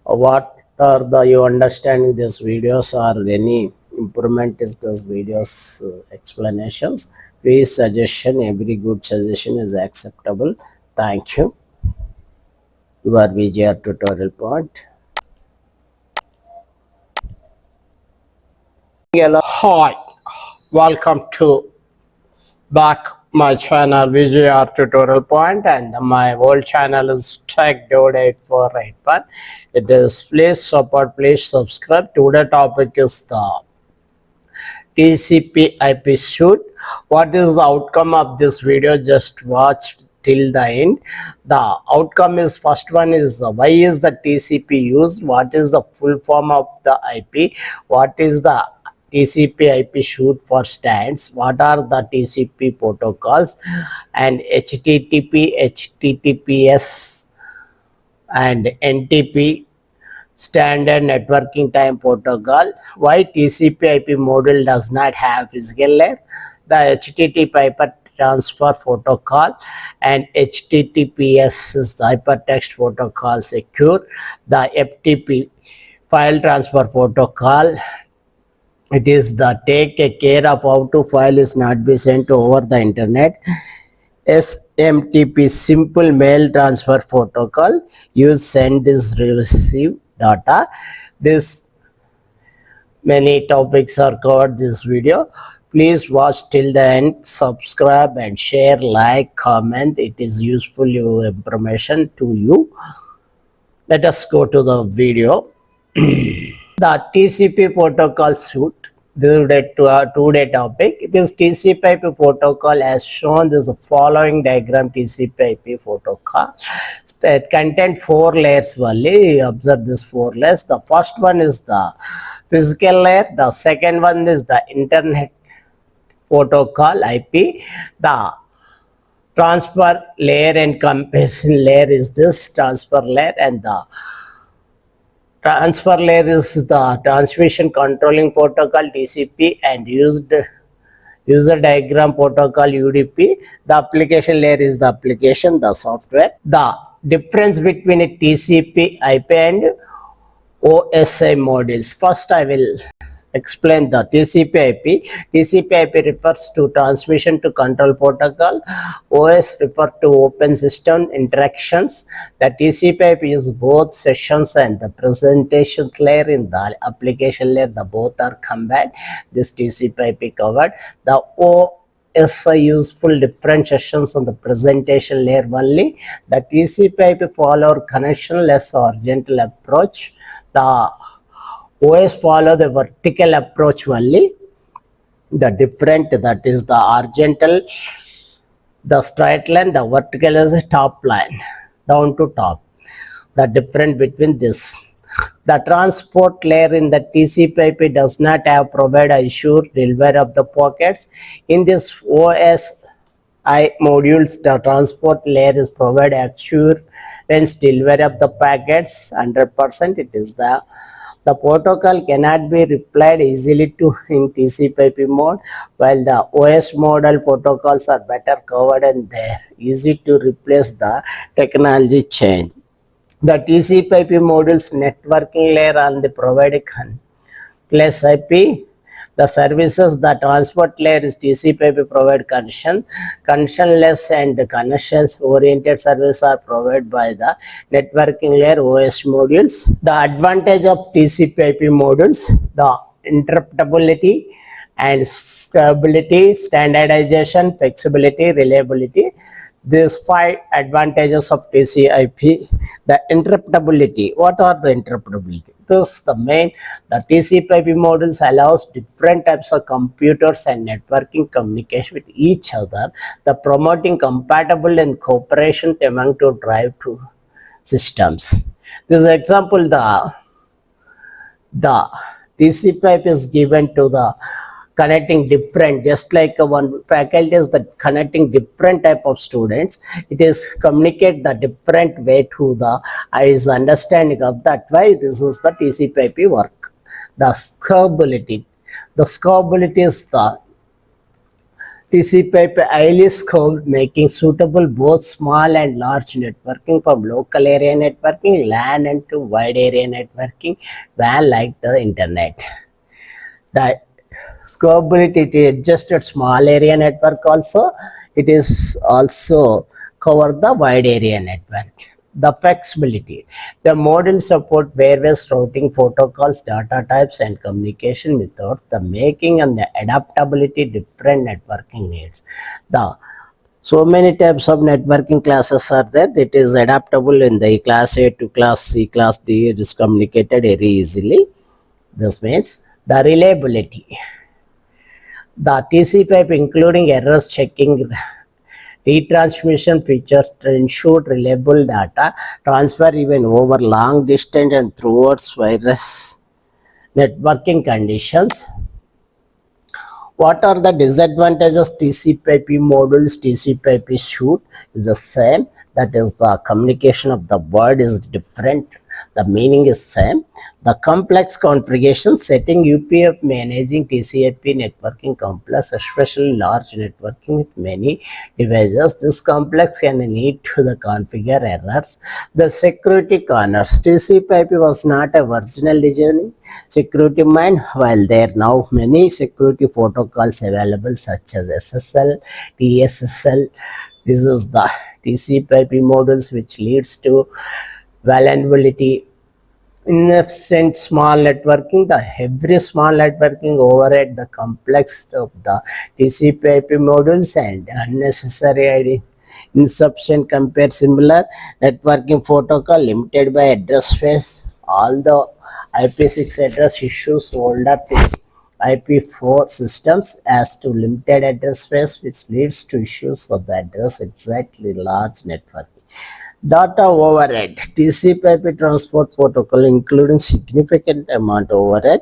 What are the you understanding these videos or any improvement is this videos explanations? Please suggestion, every good suggestion is acceptable. Thank you. Your VGR tutorial point. Hello. Hi, welcome to back my channel VGR tutorial point, and my old channel is Tech Dude 8481. It is please support, please subscribe. Today topic is the TCP IP suite. What is the outcome of this video? Just watch till the end. The outcome is first one is the why is the TCP used? What is the full form of the IP? What is the TCP IP suite for stands? What are the TCP protocols? And HTTP, HTTPS and NTP standard networking time protocol. Why TCP IP module does not have physical layer? The HTTP transfer protocol, and HTTPS is the hypertext protocol secure. The FTP, file transfer protocol, it is the take care of how to file is not be sent over the internet. SMTP, simple mail transfer protocol, you send this receive data. This many topics are covered this video. Please watch till the end, subscribe and share, like, comment. It is useful information to you. Let us go to the video. The TCP protocol suite. This is a two-day topic. This TCP/IP protocol has shown this following diagram. TCP/IP protocol. It contains 4 layers only. Observe this 4 layers. The first one is the physical layer. The second one is the internet protocol IP. The transfer layer and compression layer is this transfer layer, and the transfer layer is the transmission controlling protocol TCP and user diagram protocol UDP. The application layer is the application, the software. The difference between a TCP IP and OSI modules. First I will explain the TCP IP. TCP IP refers to transmission to control protocol. OS refer to open system interactions. The TCP IP is both sessions and the presentation layer in the application layer. The both are combined. This TCP IP covered. The OSI useful different sessions on the presentation layer only. The TCP IP follow connectionless horizontal approach. The OS follow the vertical approach only. The different, that is the horizontal, the straight line, the vertical is a top line, down to top. The difference between this. The transport layer in the TCP IP does not have provide assure delivery of the packets. In this OSI modules, the transport layer is provide assurance delivery of the packets 100%. It is the protocol cannot be replied easily to in TCP/IP mode, while the OS model protocols are better covered and they're easy to replace the technology change. The TCP/IP modules networking layer on the provided plus IP. The services, the transport layer is TCP/IP provide connectionless and connections-oriented services are provided by the networking layer OS modules. The advantage of TCP/IP modules, the interruptibility and stability, standardization, flexibility, reliability. These 5 advantages of TCP/IP. The interruptibility. What are the interruptibility? This is the main. The TCP/IP modules allows different types of computers and networking communication with each other. The promoting compatible and cooperation among to drive to systems. This example, the TCP/IP is given to the connecting different, just like one faculty is the connecting different type of students. It is communicate the different way to the is understanding of that. Why this is the TCP/IP work. The scalability. The scalability is the TCP/IP highly scaled, making suitable both small and large networking from local area networking, LAN, and to wide area networking, WAN like the internet. The scalability, it adjusted small area network also. It is also cover the wide area network. The flexibility. The model support various routing protocols, data types, and communication methods. The making and the adaptability different networking needs. So many types of networking classes are there. It is adaptable in the class A to class C, class D. It is communicated very easily. This means the reliability. The TCP/IP including errors checking, retransmission features to ensure reliable data transfer even over long distance and throughout various networking conditions. What are the disadvantages? TCP/IP modules, TCP/IP suite is the same. that is the communication of the word is different, the meaning is same. The complex configuration setting UPF managing TCP networking complex, especially large networking with many devices. This complex can lead to the configure errors. The security corners. TCP/IP was not a original design security mind, while there are now many security protocols available such as SSL, TSSL. This is the TCP/IP modules which leads to vulnerability. Inefficient small networking, the every small networking override the complexity of the TCP/IP modules and unnecessary insufficient compare similar networking protocol limited by address space. All the IP6 address issues older IP4 systems as to limited address space, which leads to issues of the address exactly large networking. Data overhead. TCP/IP transport protocol including significant amount overhead.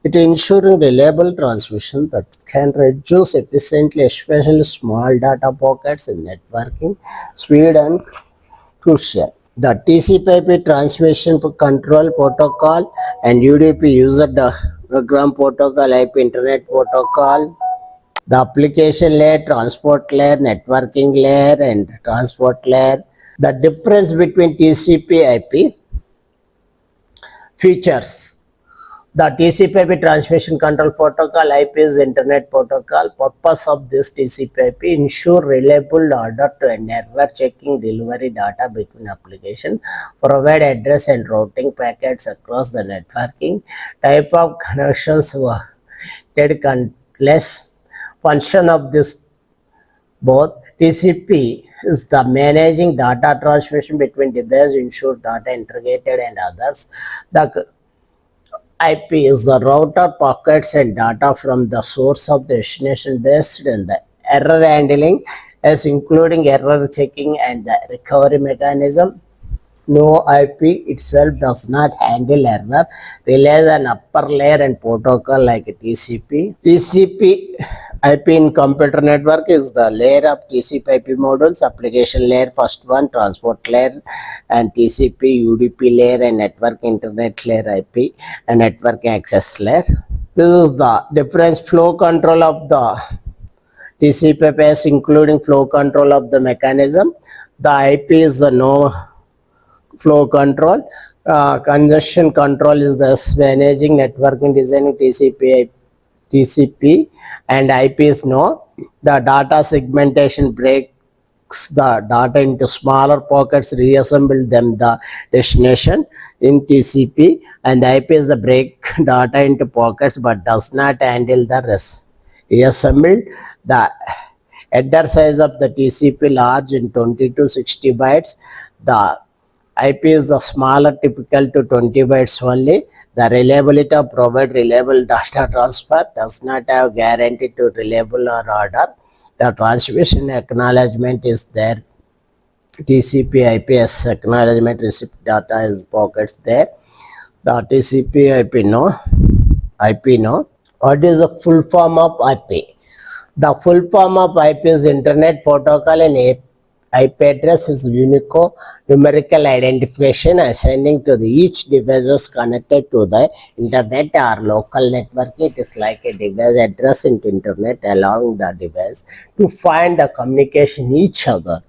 It ensuring reliable transmission that can reduce efficiently, especially small data pockets in networking speed and crucial. The TCP/IP transmission control protocol and UDP user diagram protocol, IP internet protocol. The application layer, transport layer, networking layer, and transport layer. The difference between TCP/IP features. The TCP/IP transmission control protocol, IP is internet protocol. Purpose of this TCP/IP ensure reliable order to an error checking delivery data between application, provide address and routing packets across the networking. Type of connections less function of this both. TCP is the managing data transmission between devices, ensure data integrated and others. The IP is the router packets and data from the source of the destination based on the error handling as including error checking and the recovery mechanism. No, IP itself does not handle error, relies on upper layer and protocol like TCP. TCP IP in computer network is the layer of TCP/IP modules, application layer first one, transport layer and TCP, UDP layer and network internet layer IP and network access layer. This is the difference flow control of the TCP/IP including flow control of the mechanism. The IP is the no flow control. Congestion control is thus managing networking designing TCP and IP is no. The data segmentation breaks the data into smaller pockets, reassemble them the destination in TCP, and the IP is the break data into pockets but does not handle the rest. Reassembled, the header size of the TCP large in 20 to 60 bytes. The IP is the smaller, typical to 20 bytes only. The reliability of provide reliable data transfer, does not have guarantee to reliable or order. The transmission acknowledgement is there. TCP IPS acknowledgement receipt data is pockets there. The TCP IP no. IP no. What is the full form of IP? The full form of IP is Internet Protocol and IP address is unique numerical identification assigning to each device connected to the internet or local network. It is like a device address into internet, allowing the device to find the communication each other.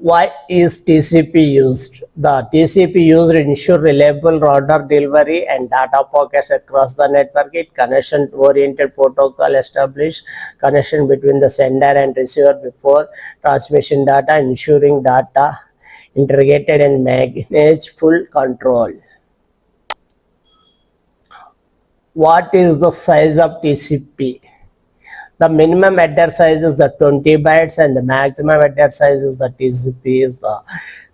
Why is TCP used? The TCP used ensure reliable order delivery and data packets across the network. It connection-oriented protocol establish connection between the sender and receiver before transmission data, ensuring data integrated and manage full control. What is the size of TCP? The minimum header size is the 20 bytes and the maximum header size is the TCP is the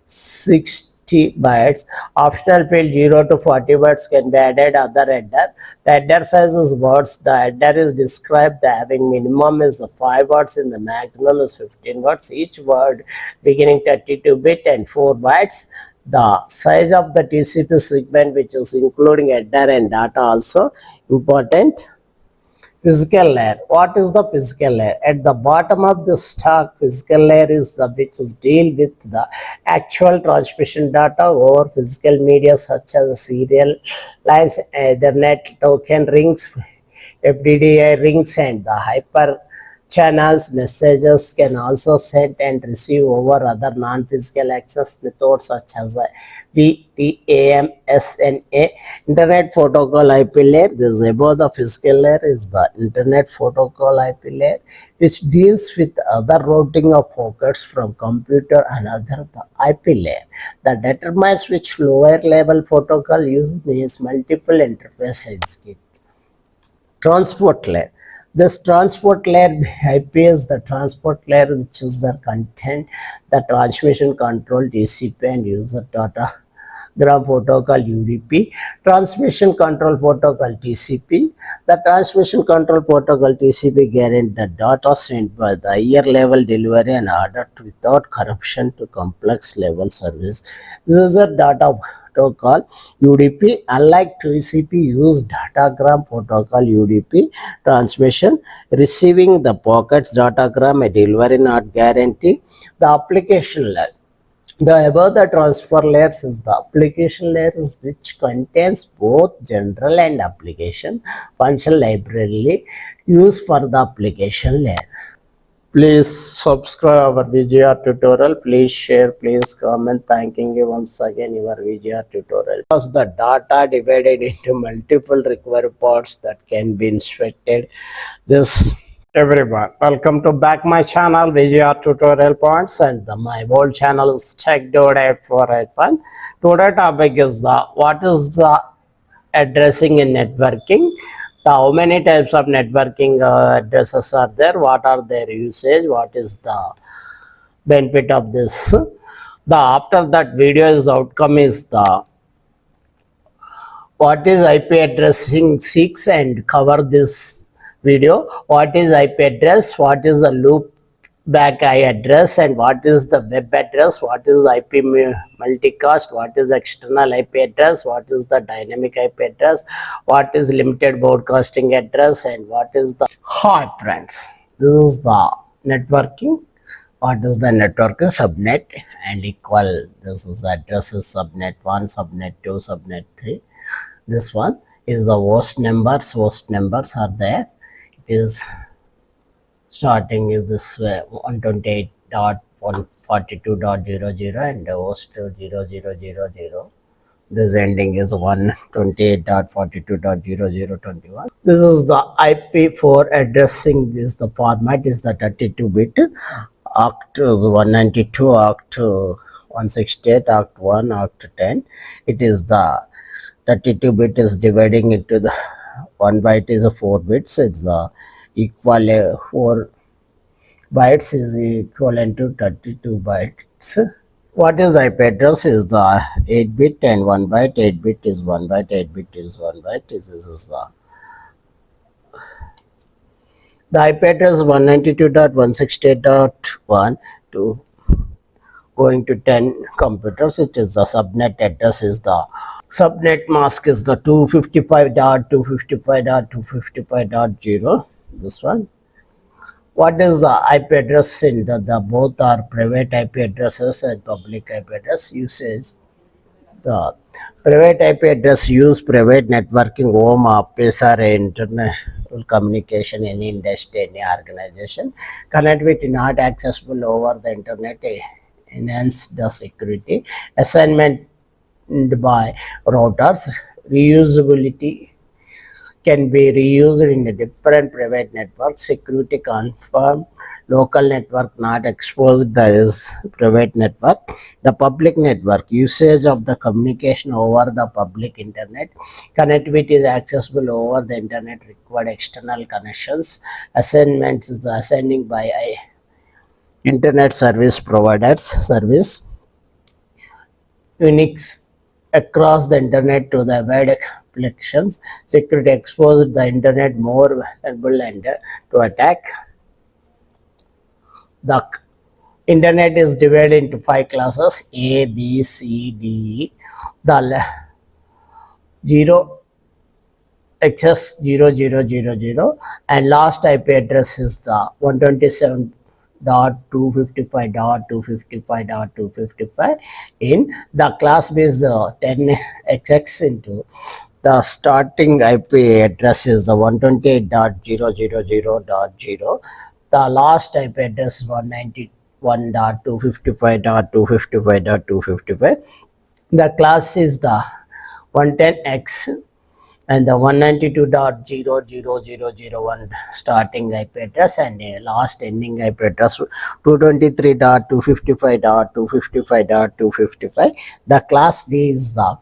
60 bytes. Optional field 0 to 40 bytes can be added other header. The header size is words. The header is described. The having minimum is the 5 words and the maximum is 15 words. Each word beginning 32-bit and 4 bytes. The size of the TCP segment, which is including header and data also important. Physical layer. What is the physical layer? At the bottom of the stack, physical layer is the which is deal with the actual transmission data over physical media such as serial lines, Ethernet token rings, FDDI rings, and the hyper channels. Messages can also send and receive over other non-physical access methods such as DTAM, SNA, Internet Protocol IP layer. This above the physical layer is the Internet Protocol IP layer, which deals with other routing of packets from computer and other the IP layer that determines which lower level protocol use means multiple interfaces. Transport layer. This transport layer IP is the transport layer which is the content, the transmission control TCP and user data gram protocol UDP, transmission control protocol TCP. The transmission control protocol TCP guarantees the data sent by the higher level delivery and ordered without corruption to complex level service. This is a data protocol UDP. Unlike TCP, use datagram protocol UDP transmission, receiving the packets datagram a delivery not guarantee. The application layer. The above the transfer layers is the application layers which contains both general and application function library used for the application layer. Please subscribe our VGR tutorial. Please share. Please comment. Thanking you once again your VGR tutorial. Because the data divided into multiple required parts that can be inspected. This everyone, welcome to back my channel VGR tutorial points, and my old channel is tech.848. Today topic is the what is the addressing in networking. How many types of networking addresses are there? What are their usage? What is the benefit of this? The after that video's outcome is the what is IP addressing 6 and cover this video. What is IP address? What is the loop back I address and what is the web address? What is the IP multicast? What is external IP address? What is the dynamic IP address? What is limited broadcasting address? And what is the hi friends, this is the networking. What is the network? Subnet and equal. This is the address is subnet 1, subnet 2, subnet 3. This one is the host numbers. Host numbers are there. It is starting is this 128.142.00 and the host 0000. This ending is 128.42.0021. This is the IP4 addressing. This the format is the 32-bit. Oct is 192, oct 168, oct 1, oct 10. It is the 32-bit is dividing into the 1 byte is a 4 bits. It's the equal 4 bytes is equivalent to 32 bytes. What is the IP address? Is the 8-bit and 1 byte. 8-bit is 1 byte. 8-bit is 1 byte. This is the IP address 192.168.1 to going to 10 computers. It is the subnet address is the subnet mask is the 255.255.255.0. This one. What is the IP address in the both are private IP addresses and public IP address usage. The private IP address use private networking, home office or international communication, any industry, any organization. Connectivity not accessible over the internet, enhance the security. Assignment by routers, reusability can be reused in a different private network. Security confirmed local network not exposed as private network. The public network usage of the communication over the public internet. Connectivity is accessible over the internet required external connections. Assignment is the assigning by internet service providers service. Unix across the internet to the wide applications. Security exposed the internet more vulnerable and to attack. The internet is divided into 5 classes A, B, C, D. The 0 access 0000 and last IP address is the 127.255.255.255 in the class base the 10xx into the starting IP address is the 128.000.0. The last IP address is 191.255.255.255. The class is the 110x and the 192.00001 starting IP address and last ending IP address 223.255.255.255. The class D is the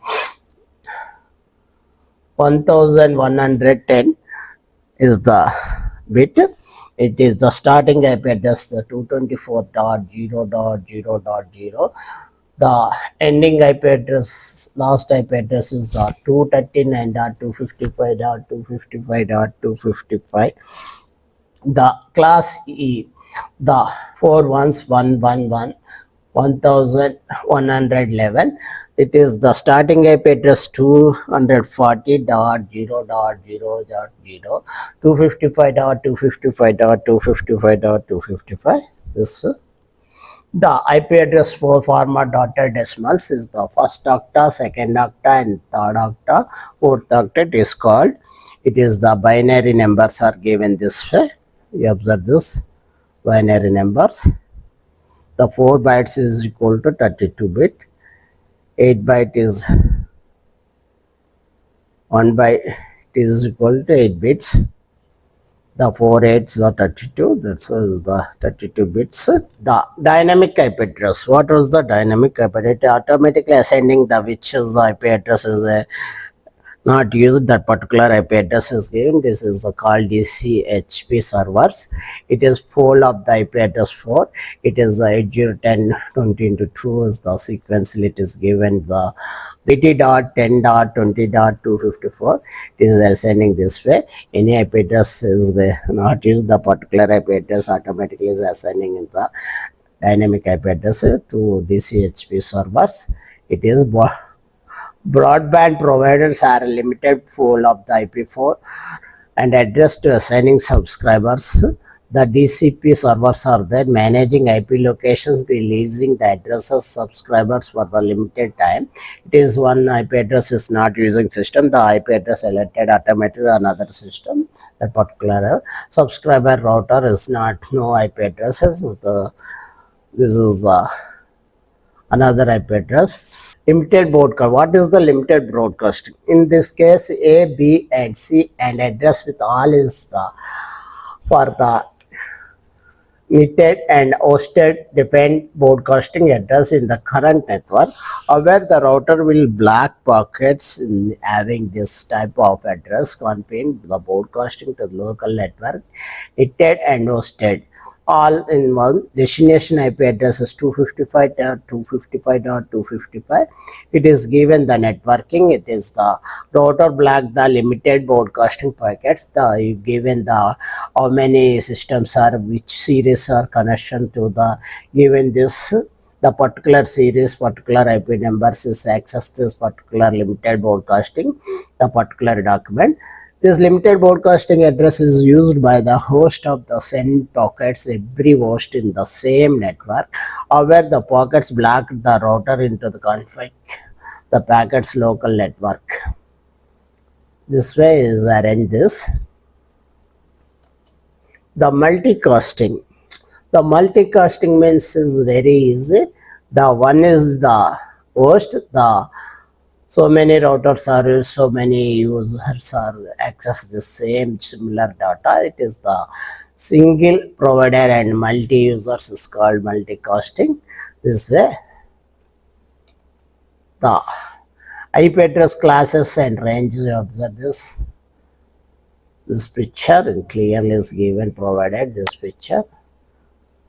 1110 is the bit. It is the starting IP address the 224.0.0.0. The ending IP address, last IP address is the 239.255.255.255. The class E, the 41111 1111. It is the starting IP address 240.0.0.0, 255.255.255.255. This the IP address for format dotted decimals is the first octa, second octa, and third octa. Fourth octet is called. It is the binary numbers are given this way. You observe this binary numbers. The 4 bytes is equal to 32 bit. 8 byte is 1 byte is equal to 8 bits. The 4 8s the 32, that was the 32 bits. The dynamic IP address. What was the dynamic IP address? Automatically assigning the which is the IP address is not used, that particular IP address is given. This is the called DHCP servers. It is full of the IP address 4. It is the 801020 into 2 is the sequence. It is given the 80.10.20.254. It is assigning this way. Any IP address is not used, the particular IP address automatically is assigning in the dynamic IP address to DHCP servers. It is broadband providers are a limited pool of the IP4 and address to assigning subscribers. The DCP servers are there managing IP locations, releasing the addresses subscribers for the limited time. It is one IP address is not using system, the IP address alerted automatically another system. That particular subscriber router is not no IP addresses. This is another IP address. Limited broadcast. What is the limited broadcasting? In this case, A, B, and C, and address with all is the for the knitted and hosted depend broadcasting address in the current network, where the router will block pockets in having this type of address confined the broadcasting to the local network, knitted and hosted all in one. Destination IP address is 255.255.255. It is given the networking. It is the router block the limited broadcasting packets. The given the how many systems are which series are connection to the given this the particular series particular IP numbers is access this particular limited broadcasting the particular document. This limited broadcasting address is used by the host of the send packets every host in the same network, or where the packets block the router into the config the packets local network. This way is arrange this. The multicasting. The multicasting means is very easy. The one is the host, the so many routers are used, so many users are access the same similar data. It is the single provider and multi users is called multicasting. This way, the IP address classes and range. You observe this picture and clearly is given provided this picture.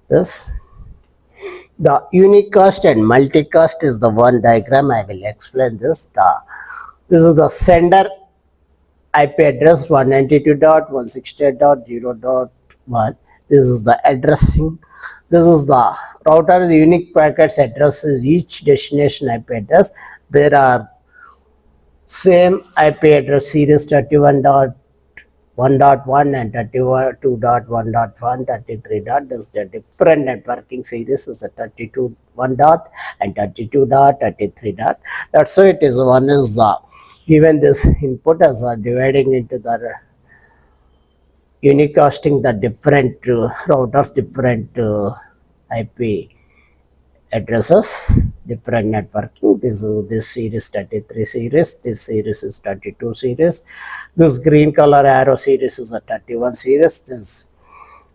This the unicast and multicast is the one diagram. I will explain this. This is the sender IP address 192.168.0.1. This is the addressing. This is the router. The unique packets address is each destination IP address. There are Same IP address series 31.1.1 and 32.1.1, 33 dot is the different networking series is the 32 1 dot and 32 dot, 33 dot. That's why it is one is the given this input as a dividing into the unicasting the different routers, different IP addresses, different networking. This is this series 33 series, this series is 32 series, this green color arrow series is a 31 series, this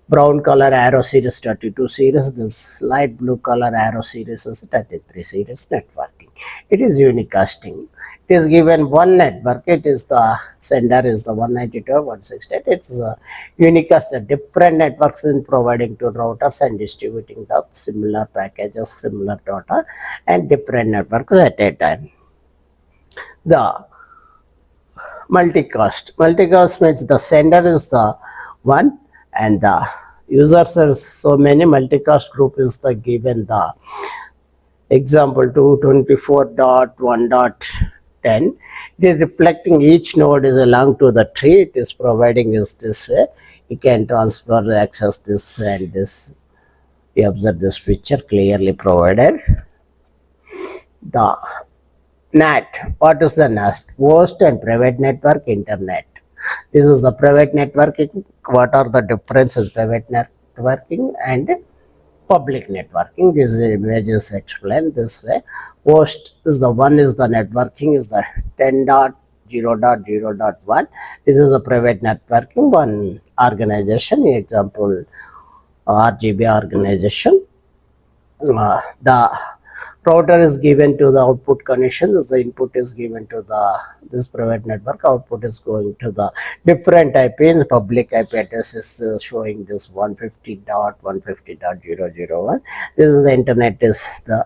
brown color arrow series 32 series, this light blue color arrow series is 33 series networking. It is unicasting. It is given one network. It is the sender is the 192.168. It's a unicast the different networks in providing to routers and distributing the similar packages, similar data, and different networks at a time. The multicast. Multicast means the sender is the one and the users are so many. Multicast group is the given the example 224.1.10. It is reflecting each node is along to the tree. It is providing is this way. You can transfer access this and this. You observe this picture clearly provided. The NAT. What is the NAT? Host and private network internet. This is the private networking. What are the differences private networking and public networking? This image is explained this way. Host is the one is the networking is the 10.0.0.1. This is a private networking one organization. Example RGB organization. The router is given to the output connection. The input is given to the this private network. Output is going to the different IP. In public IP address is showing this 150.150.001. This is the internet is the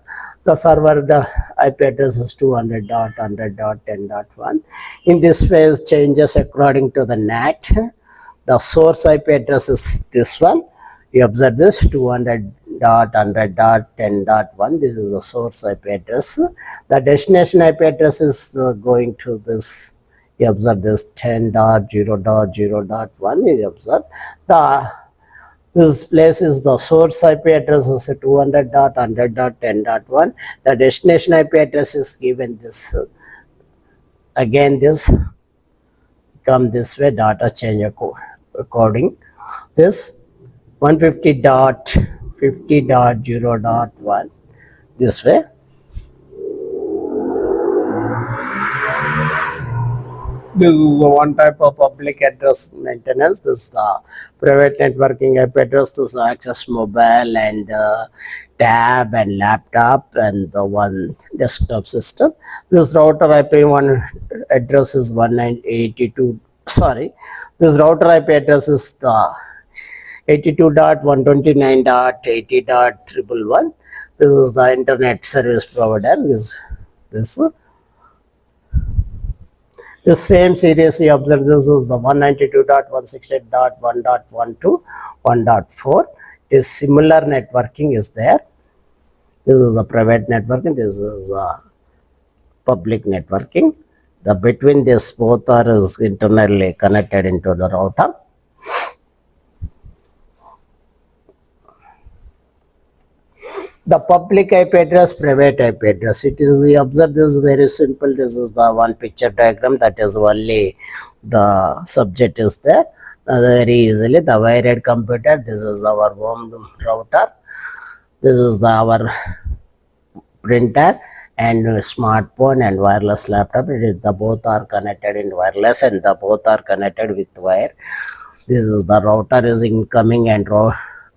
server. The IP address is 200.100.10.1. In this phase changes according to the NAT. The source IP address is this one. You observe this 200.100.10.1. This is the source IP address. The destination IP address is going to this. You observe this 10.0.0.1. You observe the this place is the source IP address is 200.100.10.1. The destination IP address is given this. Again, this come this way. Data change according this 150.50.0.1 this way. This is the one type of public address maintenance. This is the private networking IP address. This is access mobile and tab and laptop and the one desktop system. This router IP one address is 1982. Sorry, this router IP address is the 82.129.80.111. This is the internet service provider. The same series you observe. This is the 192.168.1.12, 1.4. Is similar networking is there. This is the private networking. This is public networking. The between this both are is internally connected into the router. The public IP address, private IP address. It is, you observe this is very simple. This is the one picture diagram that is only the subject is there. Very easily the wired computer. This is our home router. This is our printer and smartphone and wireless laptop. It is the both are connected in wireless and the both are connected with wire. This is the router is incoming and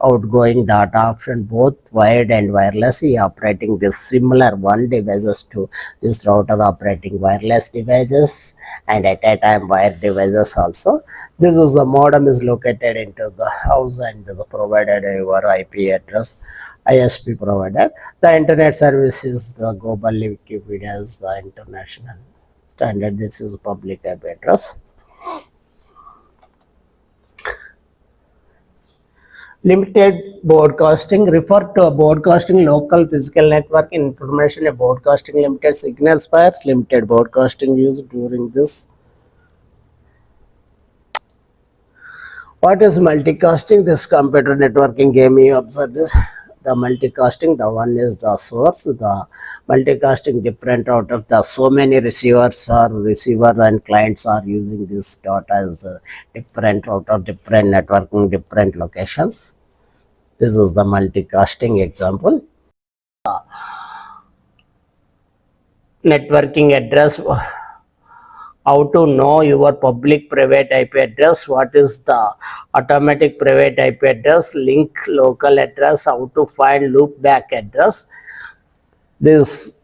outgoing data option both wired and wireless. Operating this similar one devices to this router operating wireless devices and at a time wired devices also. This is the modem is located into the house and the provided your IP address ISP provider. The internet service is the globally Wikipedia as the international standard. This is public IP address. Limited broadcasting refer to a broadcasting local physical network information. A broadcasting limited signal spares. Limited broadcasting used during this. What is multicasting? This computer networking game, you observe this. The multicasting, the one is the source. The multicasting different out of the so many receivers or receiver and clients are using this data as different out of different networking, different locations. This is the multicasting example. Networking address, how to know your public private IP address, what is the automatic private IP address, link local address, how to find loop back address. These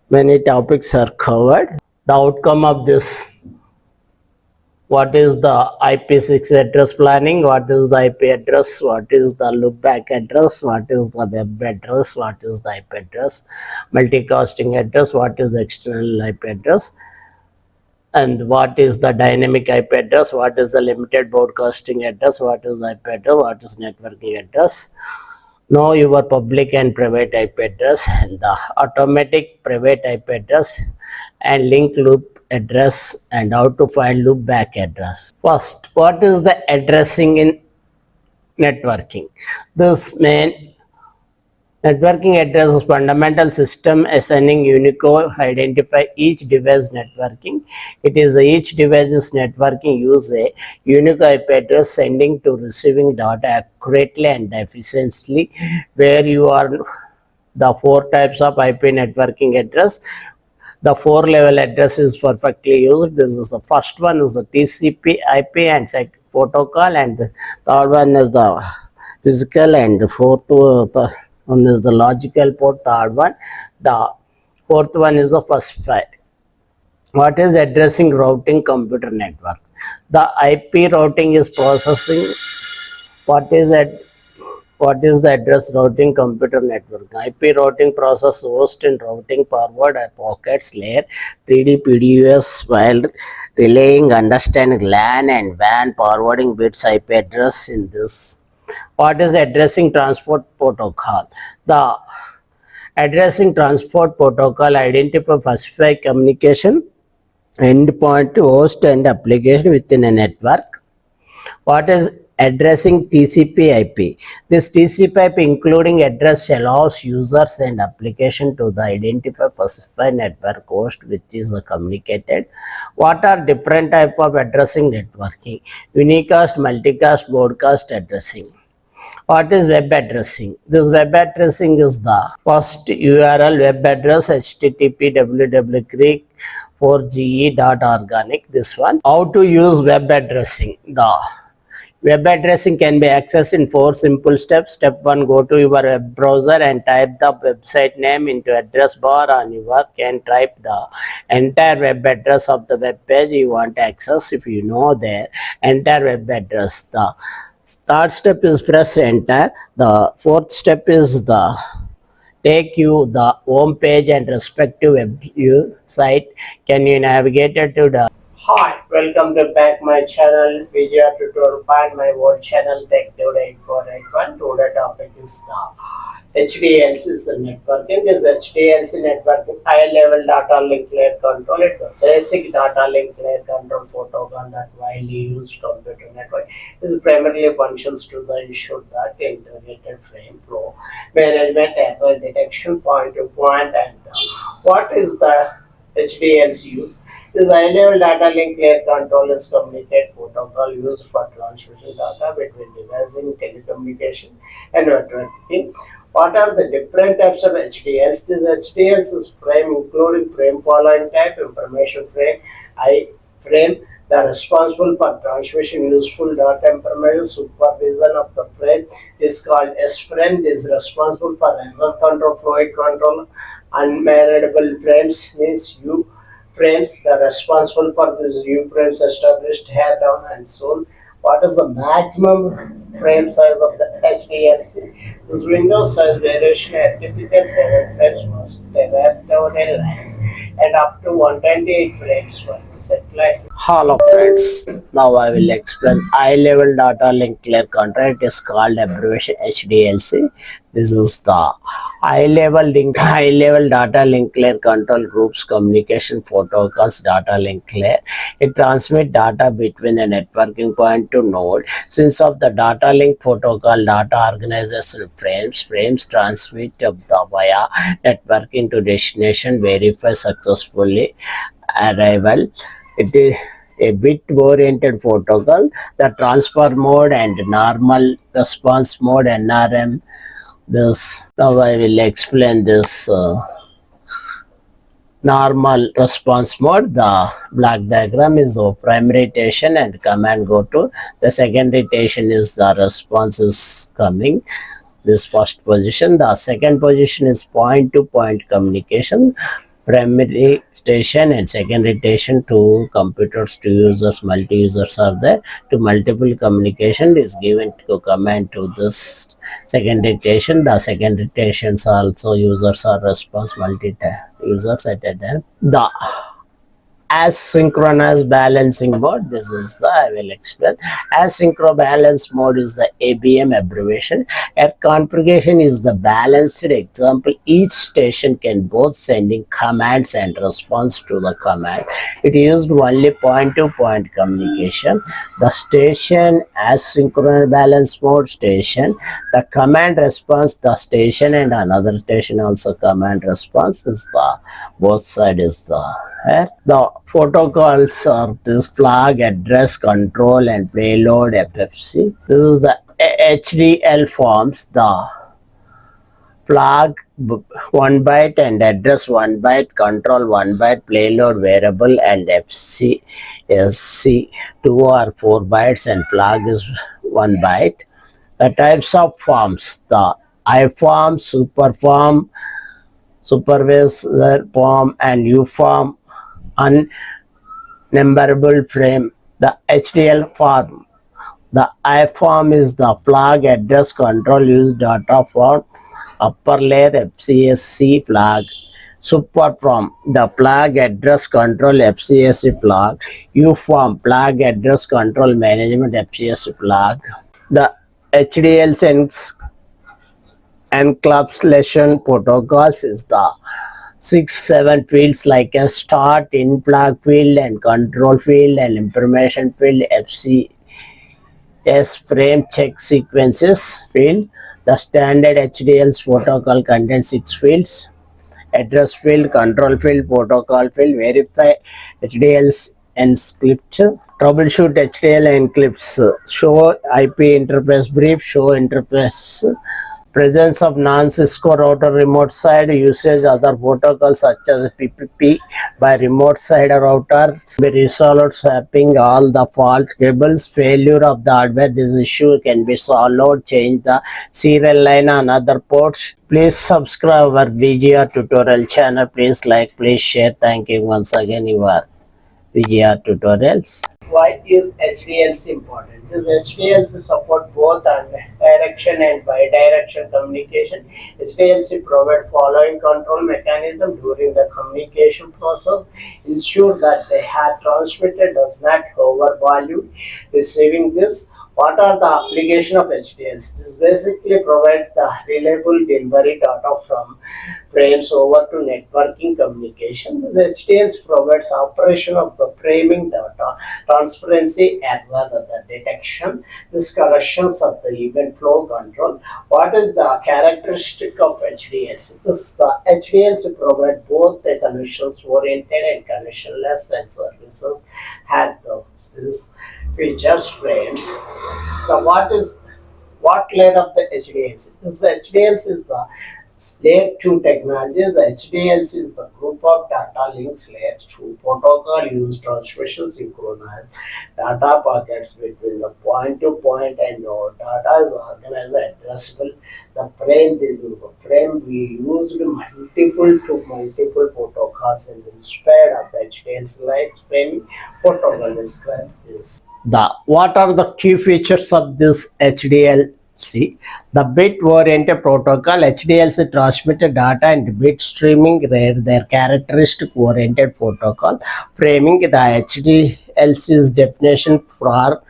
many topics are covered. The outcome of this, what is the IP6 address planning, what is the IP address, what is the loopback address, what is the web address, what is the IP address, multicasting address, what is the external IP address, and what is the dynamic IP address, what is the limited broadcasting address, what is the IP address, what is networking address. Know your public and private IP address and the automatic private IP address and link loop address and how to find loop back address. First, what is the addressing in networking? This main networking address is fundamental system assigning Unicode identify each device networking. It is each device's networking use a unique IP address sending to receiving data accurately and efficiently. Where you are the four types of IP networking address. The four level address is perfectly used. This is the first one is the TCP IP and second protocol, and the third one is the physical, and the fourth one is the logical port. Third one, the fourth one is the first file. What is addressing routing computer network? The IP routing is processing. What is that? What is the address routing computer network? IP routing process host and routing forward at pockets layer 3D PDUs while relaying understanding LAN and WAN forwarding bits IP address in this. What is addressing transport protocol? The addressing transport protocol identify specify communication endpoint to host and application within a network. What is addressing TCP IP? This TCP IP including address allows users and application to the identify specify network host which is communicated. What are different type of addressing networking? Unicast, multicast, broadcast addressing. What is web addressing? This web addressing is the first URL web address http www 4ge.organic. This one. How to use web addressing? The web addressing can be accessed in 4 simple steps. Step 1, go to your web browser and type the website name into address bar, and you can type the entire web address of the web page you want to access. If you know the entire web address, the third step is press enter. The fourth step is the take you the home page and respective web site. Can you navigate it to the Hi, welcome to back my channel Vijaya tutorial. Find my old channel Tech Dude 8481. Today topic is the HDLC is the networking. This HDLC networking high level data link layer control. It's the basic data link layer control protocol that widely used computer network. This primarily functions to the ensure that integrated frame flow management, error detection, point to point, and what is the HDLC use? This high-level data link layer control is communicate protocol used for transmission data between devices in telecommunication and networking. What are the different types of HDLs? This HDLs is frame including frame following type, information frame, I frame, the responsible for transmission useful data information, supervision of the frame is called S frame. This is responsible for error control, fluid control, unmanagable frames means U frames, the responsible for these U frames established here down and so on. What is the maximum frame size of the HDLC. This window size variation at typical 7 frames per step down in lines and up to 128 frames per second. Hello friends, now I will explain high level data link layer control. It is called abbreviation HDLC. This is the high level data link layer control groups communication protocols data link layer. It transmits data between a networking point to node. Since of the data link protocol data organization frames transmit of the via networking to destination verify successfully arrival. It is a bit oriented protocol. The transfer mode and normal response mode NRM. This now I will explain this normal response mode. The black diagram is the primary station and command go to. The secondary station is the response is coming. This first position. The second position is point to point communication. Primary station and secondary station, two computers, two users, multi users are there. To multiple communication is given to command to this secondary station. The secondary stations also users are response multi users at a time. The asynchronous balancing mode, this is the I will explain. Asynchronous balance mode is the ABM abbreviation. A configuration is the balanced example. Each station can both sending commands and response to the command. It used only point to point communication. The station asynchronous balance mode station, the command response the station and another station also command response is the both side is the protocols are this flag, address, control, and payload FFC. This is the HDL forms the flag 1 byte and address 1 byte, control 1 byte, payload variable, and FCSC 2 or 4 bytes, and flag is 1 byte. The types of forms the I form, super form, supervisor form, and U form. Unnumberable frame. The HDL form. The I form is the flag address control use data for upper layer FCSC flag. Super form the flag address control FCSC flag. U form flag address control management FCSC flag. The HDL encapsulation protocols is the 6-7 fields like a start, in flag field, and control field, and information field, FCS frame check sequences field. The standard HDL's protocol contains 6 fields: address field, control field, protocol field, verify HDL's encrypt, troubleshoot HDL encrypts, show IP interface brief, show interface. Presence of non-Cisco router remote side usage other protocols such as PPP by remote side router be resolved swapping all the fault cables. Failure of the hardware, this issue can be solved. Change the serial line on other ports. Please subscribe our DGR tutorial channel. Please like, please share. Thank you once again. Your DGR tutorials. Why is HDLC important? This HDLC support both direction and bidirectional communication. HDLC provide following control mechanism during the communication process. Ensure that the transmitter does not overvalue receiving this. What are the application of HDLC? This basically provides the reliable delivery data from frames over to networking communication. The HDLC provides operation of the framing data, transparency, and rather the detection, this corrections of the event flow control. What is the characteristic of HDLC? The HDLC provide both the connections oriented and connectionless and services had this features frames. The what layer of the HDLC? This HDLC is the layer 2 technology. The HDLC is the group of data links layer 2 protocol use transmission synchronize data packets between the point to point and node. Data is organized addressable. The frame, this is the frame we used multiple protocols and instead of the HDLC likes framing protocol describe this. What are the key features of this HDLC? The bit-oriented protocol. HDLC transmitted data and bit streaming their characteristic-oriented protocol. Framing the HDLC's definition for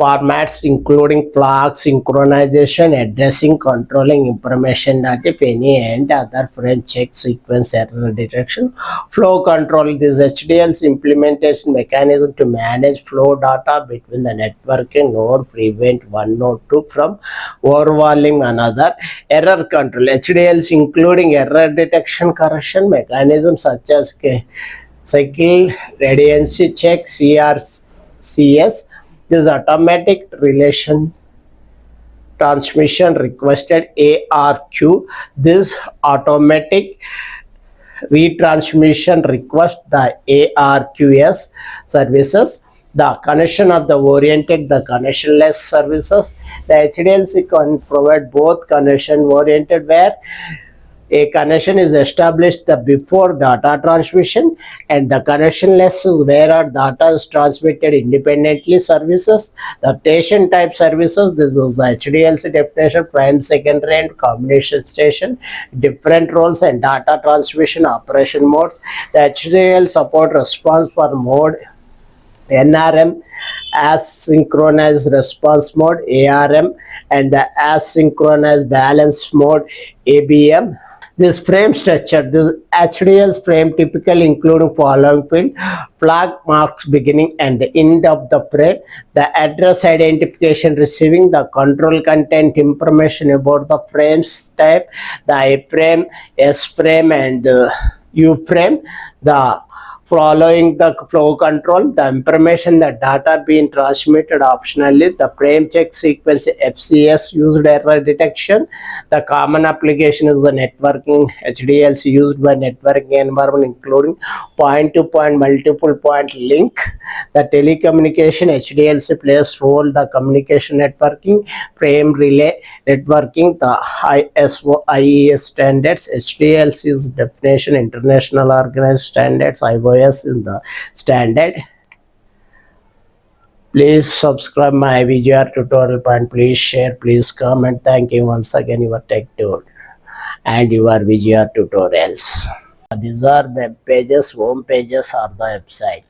formats including flag synchronization, addressing, controlling information that if any and other frame check sequence error detection, flow control. This HDL's implementation mechanism to manage flow data between the networking node, prevent one node to from overwhelming another. Error control. HDLs including error detection correction mechanisms such as cycle redundancy check, CRCS. This automatic relation transmission requested ARQ. This automatic retransmission request the ARQS services. The connection of the oriented, the connectionless services. The HDLC can provide both connection oriented where a connection is established before data transmission, and the connectionless is where our data is transmitted independently services. The station type services, this is the HDLC definition, prime, secondary and combination station, different roles and data transmission operation modes. The HDL support response for mode NRM, asynchronous response mode ARM, and the asynchronous balance mode ABM. This frame structure, this HDL's frame typically including following field: flag marks beginning and the end of the frame, the address identification receiving, the control content information about the frames type, the I frame, S frame and U frame, the following the flow control, the information, the data being transmitted optionally, the frame check sequence FCS used error detection. The common application is the networking HDLC used by networking environment including point-to-point, multiple point link. The telecommunication HDLC plays role the communication networking, frame relay networking, the ISO IES standards. HDLC's definition, international organized standards, IOS in the standard. Please subscribe my VGR tutorial point. Please share, please comment. Thank you once again, your tech tool and your VGR tutorials. These are web pages, home pages or the website.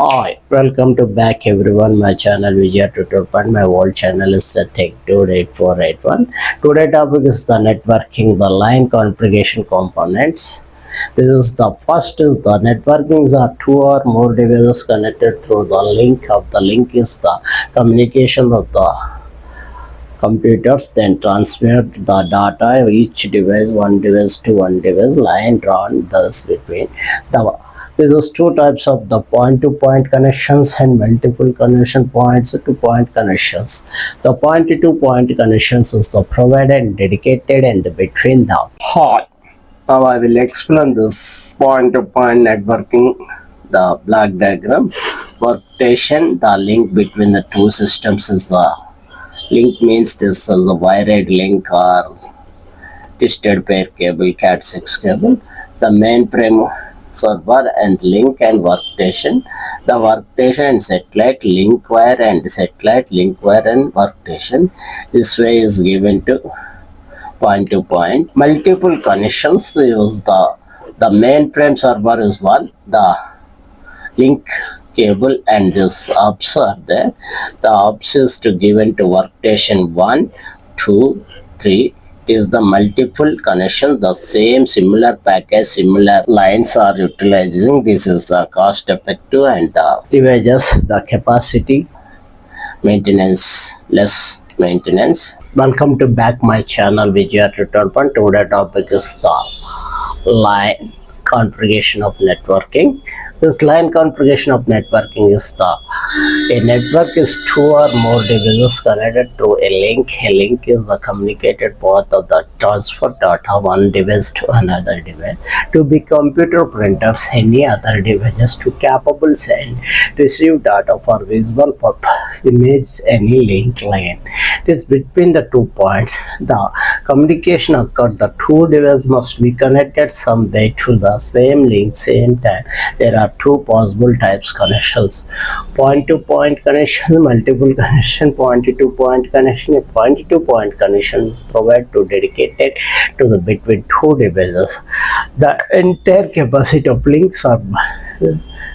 Hi, welcome to back everyone, my channel Vijay Tutor Point. My old channel is the Tech Dude 8481. Today topic is the networking, the line configuration components. This is the first is the networking are two or more devices connected through the link. Of the link is the communication of the computers, then transmit the data of each device, one device to one device, line drawn thus between the. This is two types of the point-to-point connections and multiple connection points to point connections. The point-to-point connections is the provided and dedicated and between them. Hi, now I will explain this point-to-point networking, the black diagram. Workstation, the link between the two systems is the link means this is the wired link or twisted pair cable, Cat6 cable. The mainframe server and link and workstation. The workstation and satellite link wire and satellite link wire and workstation. This way is given to point. Multiple connections use the mainframe server is one. The link cable and this hubs are there. The hubs is to given to workstation 1, 2, 3. Is the multiple connections, the same similar package, similar lines are utilizing. This is the cost effective and the devices, the capacity, maintenance, less maintenance. Welcome to back my channel Vijay Tutor Point. Today topic is the line configuration of networking. This line configuration of networking is a network is two or more devices connected through a link. A link is the communicated path of the transfer data one device to another device. To be computer printers, any other devices to capable send receive data for visual purpose. Image any link line. It is between the 2 points. The communication occurred. The two devices must be connected some way to the same link same time. There are two possible types connections: point-to-point connection, multiple connection, point-to-point connection. A point-to-point connection is provided to dedicated to the between two devices. The entire capacity of links are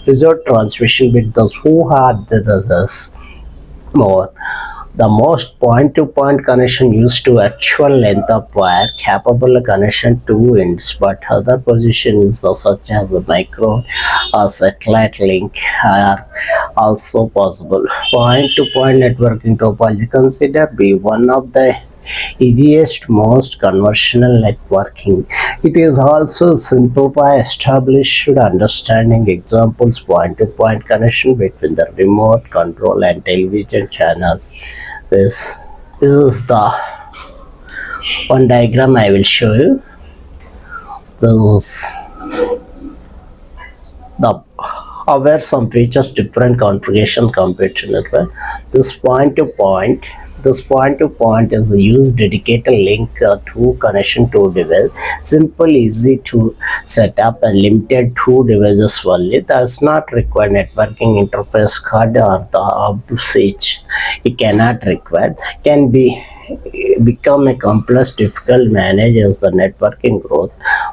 result transmission with those who have the devices more. The most point-to-point connection used to actual length of wire capable of connection to ends, but other positions such as the micro or satellite link are also possible. Point-to-point networking topology consider be one of the easiest, most conventional networking. It is also simple by established understanding examples point-to-point connection between the remote control and television channels. This is the one diagram I will show you. This is the aware some features different configuration compared to network. This point-to-point is a used dedicated link to connection to device. Simple, easy to set up and limited to devices only. Does not require networking interface card or the switch. It cannot require. Can become a complex, difficult manage as the networking growth.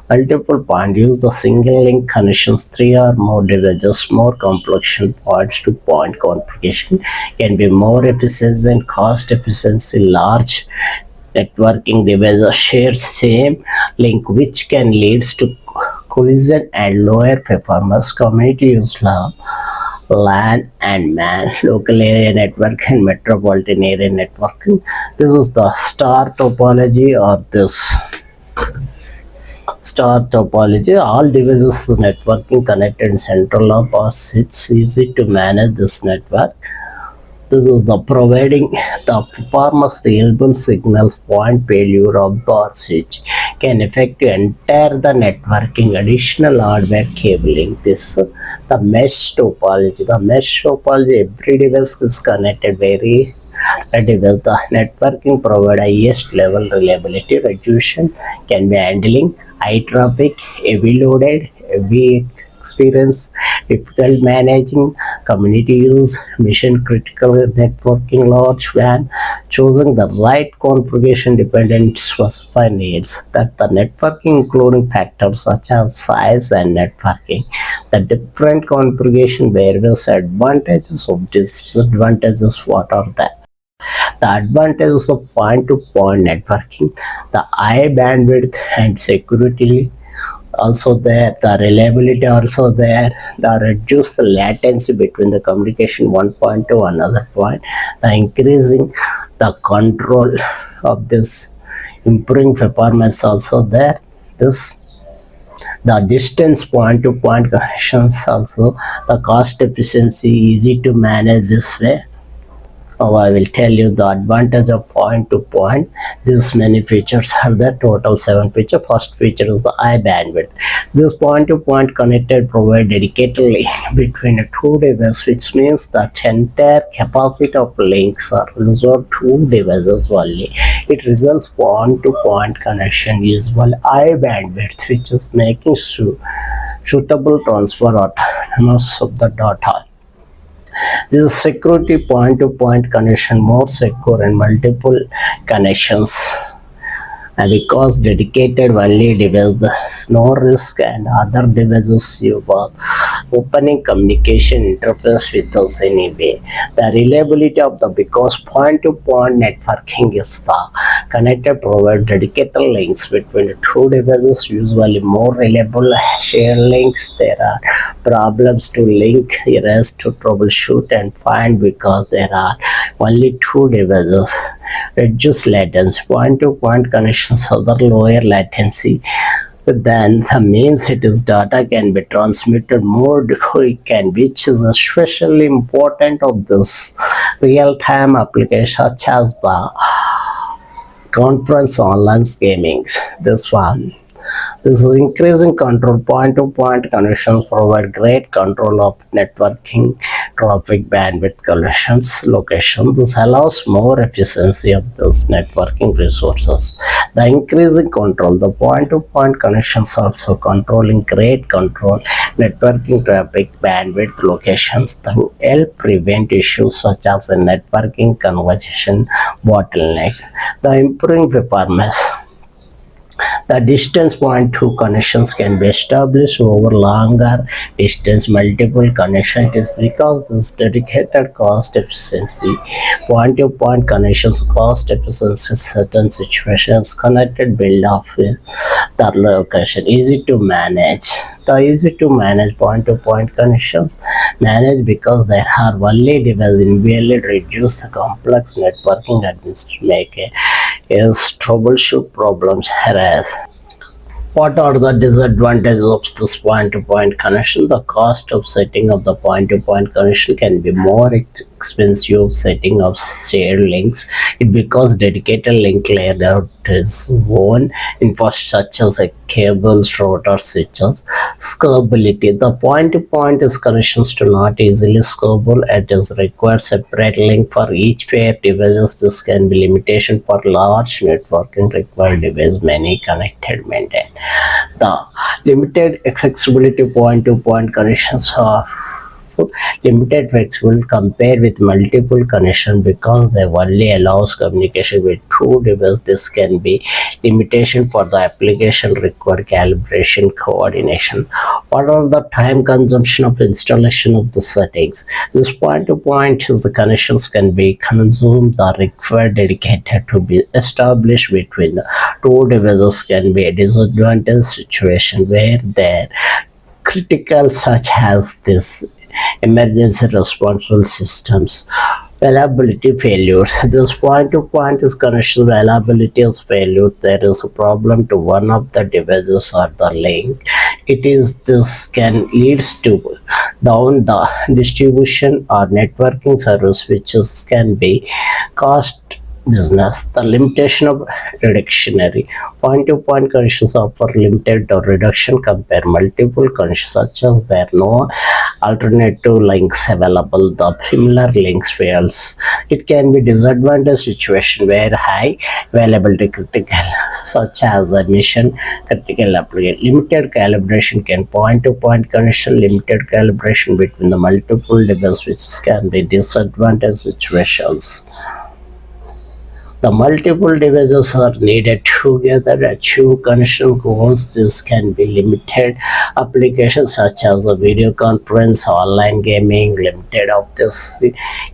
Multiple point use the single link connections, three or more devices, more complex points to point configuration can be more efficient and cost efficiency. Large networking devices share same link, which can lead to collision and lower performance. Community use LAN and MAN, local area network and metropolitan area networking. This is the star topology or this star topology. All devices networking connected in central hub or it's easy to manage this network. This is the providing the performance reliable signals. Point failure of the switch can affect entire the networking. Additional hardware cabling. This the mesh topology. The mesh topology, every device is connected very device. The networking provide highest level reliability. Resolution can be handling high traffic, heavy loaded, heavy experience, difficult managing, community use, mission critical networking, large WAN. Choosing the right configuration dependent specified needs. That the networking including factors such as size and networking. The different configuration various advantages of disadvantages. What are that? The advantages of point-to-point networking: the high bandwidth and security also there, the reliability also there, the reduce the latency between the communication one point to another point, the increasing the control of this, improving performance also there. This the distance point to point connections also, the cost efficiency, easy to manage this way. Now I will tell you the advantage of point to point. These many features are there, total 7 features. First feature is the high bandwidth. This point to point connected provide dedicated link between the two devices, which means that entire capacity of links are reserved to devices only. It results point to point connection usual high bandwidth, which is making suitable transfer autonomous of the data. This is security point-to-point connection, more secure and multiple connections. And because dedicated only device, there's no risk and other devices you are opening communication interface with us anyway. The reliability of the because point-to-point networking is the connected provide dedicated links between the two devices, usually more reliable. Share links, there are problems to link, errors to troubleshoot and find because there are only two devices. Reduce latency, point-to-point connections, other lower latency. then the means it is data can be transmitted more quick, and which is especially important of this real-time application such as the conference online gaming. This one. This is increasing control. Point-to-point connections provide great control of networking, traffic, bandwidth, collections, location. This allows more efficiency of those networking resources. The increasing control. The point-to-point connections also controlling great control, networking, traffic, bandwidth, locations to help prevent issues such as the networking congestion bottleneck. The improving performance. The distance point to connections can be established over longer distance multiple connections. It is because this dedicated cost efficiency. Point to point connections cost efficiency certain situations connected build of the location easy to manage. The easy to manage point to point connections manage because there are only devices really reduce the complex networking administration make is troubleshoot problems arise. What are the disadvantages of this point-to-point connection? The cost of setting up the point-to-point connection can be more expensive of setting up shared links. It because dedicated link layout is own infrastructure such as cables, routers, switches. Scalability. The point-to-point is connections to not easily scalable. It is required separate link for each pair devices. This can be limitation for large networking required device many connected maintained. The limited flexibility point-to-point connections are limited flexibility compared with multiple connections because they only allows communication with two devices. This can be limitation for the application required calibration coordination. What are the time consumption of installation of the settings? This point-to-point is the connections can be consumed. The required dedicated to be established between the two devices can be a disadvantage situation where they're critical such as this emergency responsible systems. Availability failures. This point-to-point is connection availability is failure. There is a problem to one of the devices or the link. It is this can leads to down the distribution or networking service which is, can be cost business. The limitation of reductionary point-to-point connections offer limited or reduction compare multiple connections such as there are no alternative links available. The similar links fails. It can be disadvantage situation where high availability critical such as a mission critical application. Limited calibration can point-to-point connection. Limited calibration between the multiple devices which can be disadvantage situations. The multiple devices are needed together to achieve connection goals. This can be limited applications such as a video conference, online gaming. Limited of this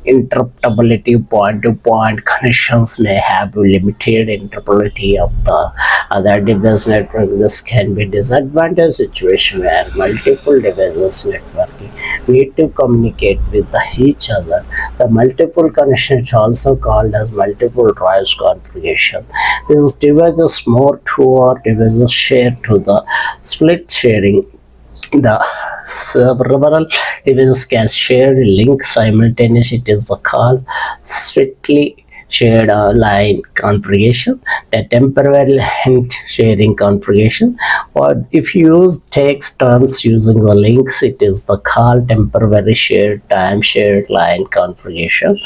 interruptibility point-to-point connections may have limited interruptibility of the other device network. This can be disadvantage situation where multiple devices networking need to communicate with each other. The multiple connection is also called as multiple drives configuration. This devices more two or devices shared to the split sharing. The several devices can share links simultaneously. It is the cause strictly shared line configuration. The temporary line sharing configuration, or if you use takes turns using the links, it is the called temporary shared time shared line configuration.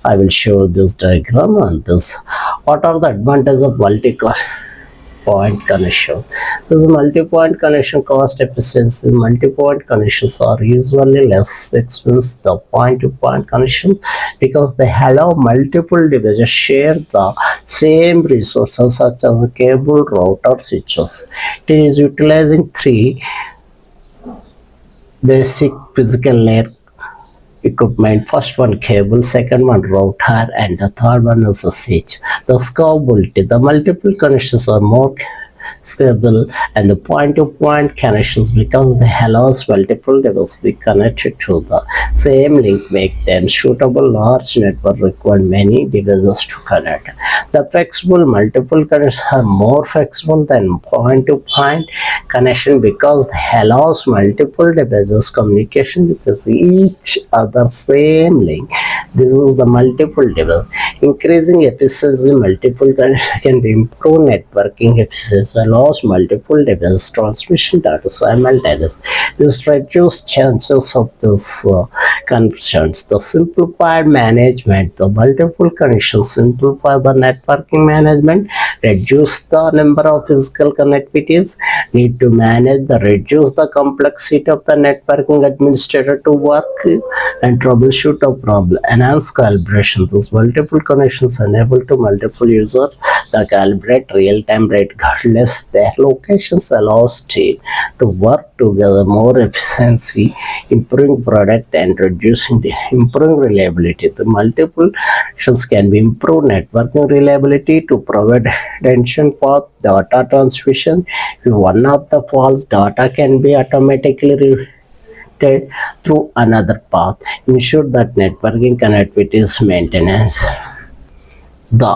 I will show this diagram on this. What are the advantages of multi-point connection? This is multi-point connection cost efficiency. Multi-point connections are usually less expensive than point-to-point connections because they allow multiple devices share the same resources such as cable, router, switches. It is utilizing three basic physical layer equipment. First one cable, second one router, and the third one is a switch. The scalability. The multiple connections are more scalable and the point-to-point connections because they allows multiple devices to be connected to the same link make them suitable. Large network require many devices to connect. The flexible multiple connections are more flexible than point-to-point connection because they allows multiple devices communication with each other same link. This is the multiple device. Increasing efficiency multiple connection can be improved networking efficiency allows multiple devices transmission data simultaneously. This reduces chances of this connections. The simplified management, the multiple connections simplify the networking management, reduce the number of physical connectivities, need to manage the reduce the complexity of the networking administrator to work and troubleshoot a problem, enhance calibration. Those multiple connections enable to multiple users the calibrate real-time regardless their locations allows team to work together more efficiency, improving product and reducing the improving reliability. The multiple connections can be improved networking reliability to provide attention for data transmission. If one of the false data can be automatically through another path. Ensure that networking connectivity is maintenance. The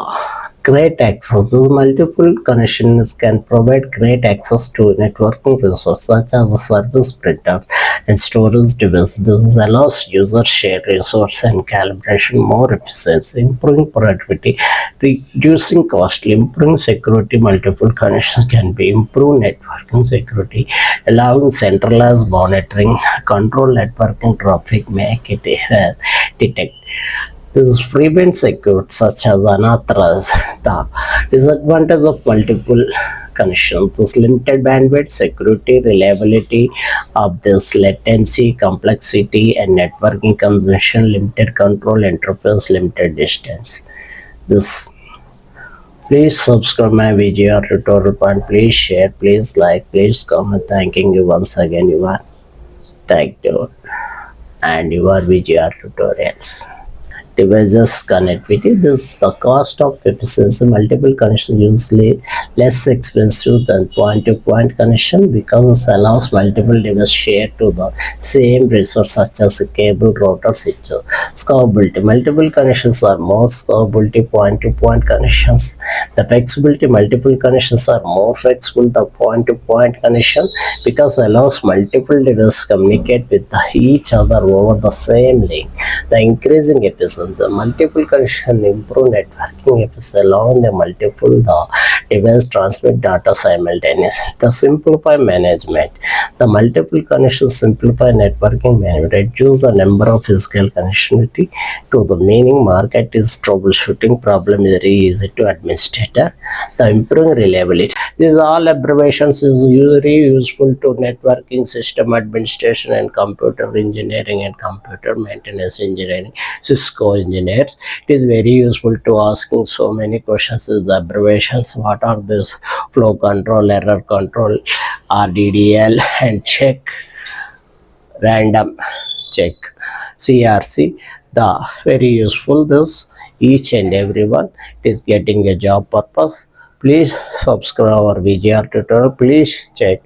great access. These multiple connections can provide great access to networking resources such as the service printer and storage device. This allows users share resource and calibration more efficiency, improving productivity, reducing cost, improving security. Multiple connections can be improved networking security, allowing centralized monitoring, control networking traffic, make it detect this is prevent circuits such as unauthorized. The disadvantage of multiple connections is limited bandwidth, security, reliability of this latency, complexity, and networking congestion, limited control interface, limited distance. This please subscribe my VGR tutorial and please share, please like, please comment. Thanking you once again. You are thank you and your VGR tutorials. Devices connectivity. This the cost of efficiency. Multiple connection usually less expensive than point-to-point connection because it allows multiple devices share to the same resource such as a cable, router, switch. Scalability. Multiple connections are more scalability point-to-point connections. The flexibility. Multiple connections are more flexible than point-to-point connection because it allows multiple devices communicate with each other over the same link. The increasing efficiency. The multiple connection improve networking efficiency allowing the multiple device transmit data simultaneously. The simplify management. The multiple connections simplify networking management, reduce the number of physical connectivity to the meaning market is troubleshooting problem is very easy to administer. The improving reliability. These all abbreviations is very useful to networking system administration and computer engineering and computer maintenance engineering. Cisco engineers, it is very useful to asking so many questions is the abbreviations. What are this flow control, error control, RDDL, and check random check CRC. The very useful this each and everyone. It is getting a job purpose. Please subscribe our VGR tutorial. Please check.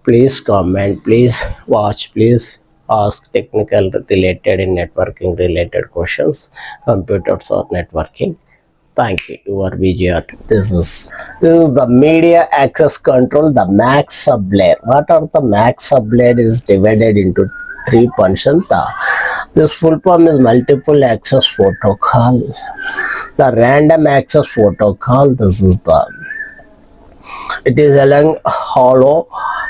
Please comment, please watch, please ask technical related and networking related questions, computers or networking. Thank you. Your VGR. This is the media access control, the MAC sublayer. What are the MAC sublayer is divided into three functions. This full form is multiple access protocol. The random access protocol. This is the it is along hollow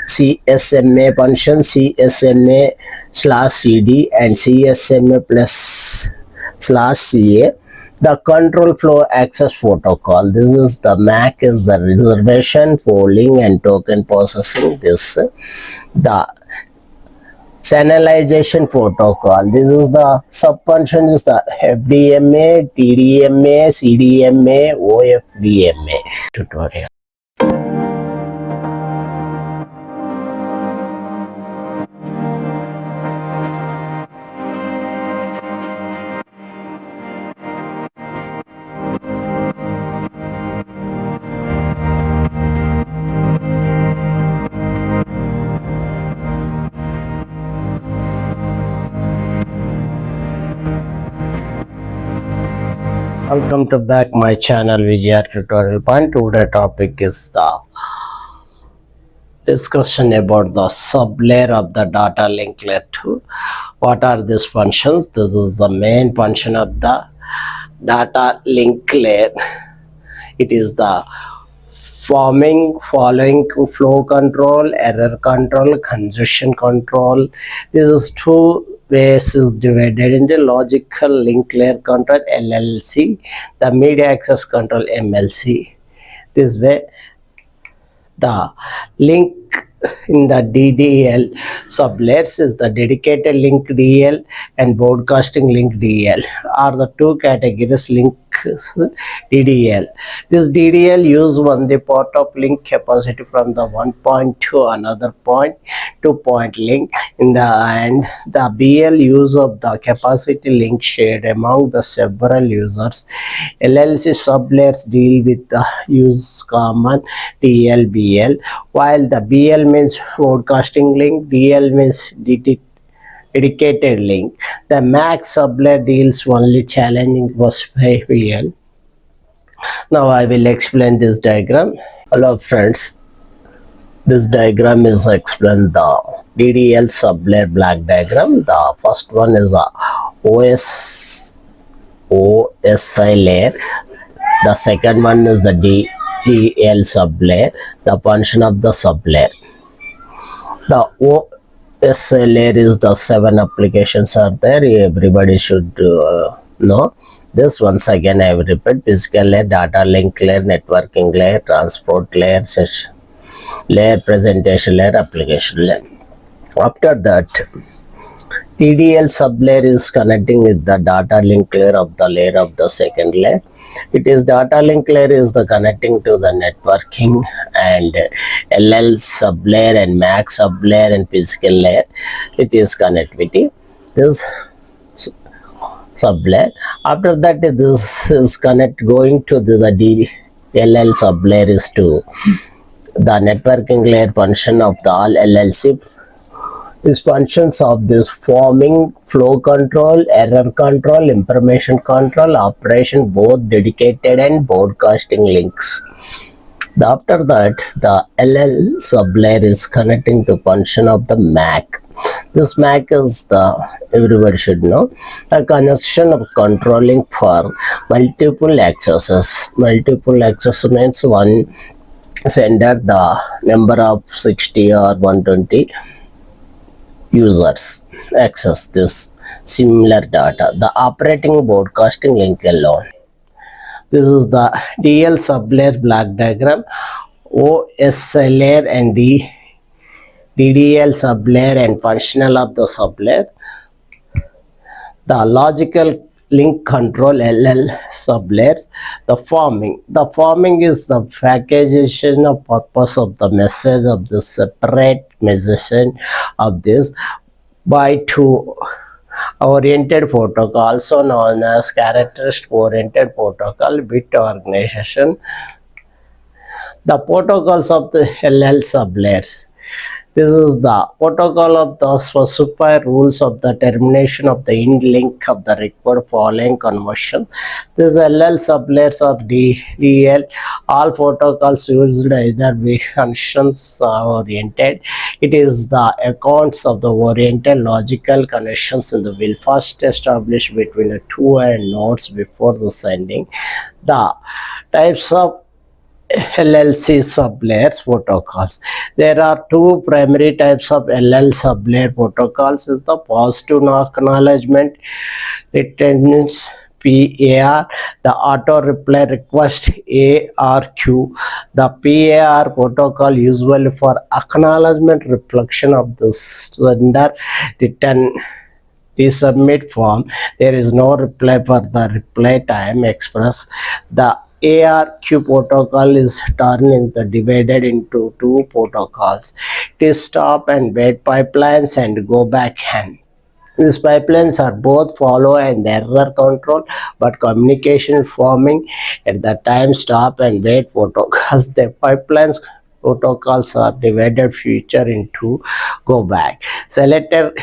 CSMA function, CSMA slash CD and CSMA plus slash CA. The control flow access protocol. This is the MAC is the reservation, polling and token processing. This the channelization protocol. This is the sub function is the FDMA, TDMA, CDMA, OFDMA tutorial. Welcome to back my channel VGR tutorial point. Today topic is the discussion about the sublayer of the data link layer 2. What are these functions? This is the main function of the data link layer. It is the following flow control, error control, congestion control. This is two ways is divided into logical link layer control LLC, the media access control MLC. This way the link in the DDL sublayers is the dedicated link DL and broadcasting link DL are the two categories links DDL. This DDL use the part of link capacity from the one point to another point, 2-point link in the and the BL use of the capacity link shared among the several users. LLC sublayers deal with the use common DL BL, while the BL means broadcasting link, DL means dedicated link. The Max sublayer deals only challenging was BL. Now I will explain this diagram. Hello friends, this diagram is explain the DDL sublayer block diagram. The first one is the OSI layer. The second one is the DDL sublayer, the function of the sublayer. The OSI layer is the 7 applications are there. Everybody should know this. Once again I will repeat: physical layer, data link layer, networking layer, transport layer, session layer, presentation layer, application layer. After that, DDL sublayer is connecting with the data link layer of the second layer. It is data link layer is the connecting to the networking and LL sublayer and MAC sublayer and physical layer. It is connectivity. This sublayer. After that, this is going to the DLL sublayer is to the networking layer function of the all LLC. Is functions of this forming, flow control, error control, information control, operation, both dedicated and broadcasting links. After that, the LL sublayer is connecting the function of the MAC. This MAC is the, everybody should know, a connection of controlling for multiple accesses. Multiple access means one sender, the number of 60 or 120 users access this similar data. The operating broadcasting link alone. This is the DL sublayer block diagram. OSI layer and DDL sublayer and functional of the sublayer. The logical link control LL sublayers. The forming is the packaging of purpose of the message of the separate message of this by two oriented protocol, also known as characteristic oriented protocol, bit organization. The protocols of the LL sublayers. This is the protocol of the specified rules of the termination of the end link of the required following conversion. This LL sublayers of DDL. All protocols used either be functions oriented. It is the accounts of the oriented logical connections in the will first established between the two and nodes before the sending. The types of LLC sublayers protocols. There are two primary types of LL sublayer protocols. Is the positive acknowledgement returns PAR, the auto reply request ARQ. The PAR protocol usually for acknowledgement reflection of the sender return resubmit form. There is no reply for the reply time express. The ARQ protocol is divided into two protocols. It is stop and wait pipelines and go back hand. These pipelines are both follow and error control, but communication forming at the time stop and wait protocols. The pipelines protocols are divided future into go back. Selected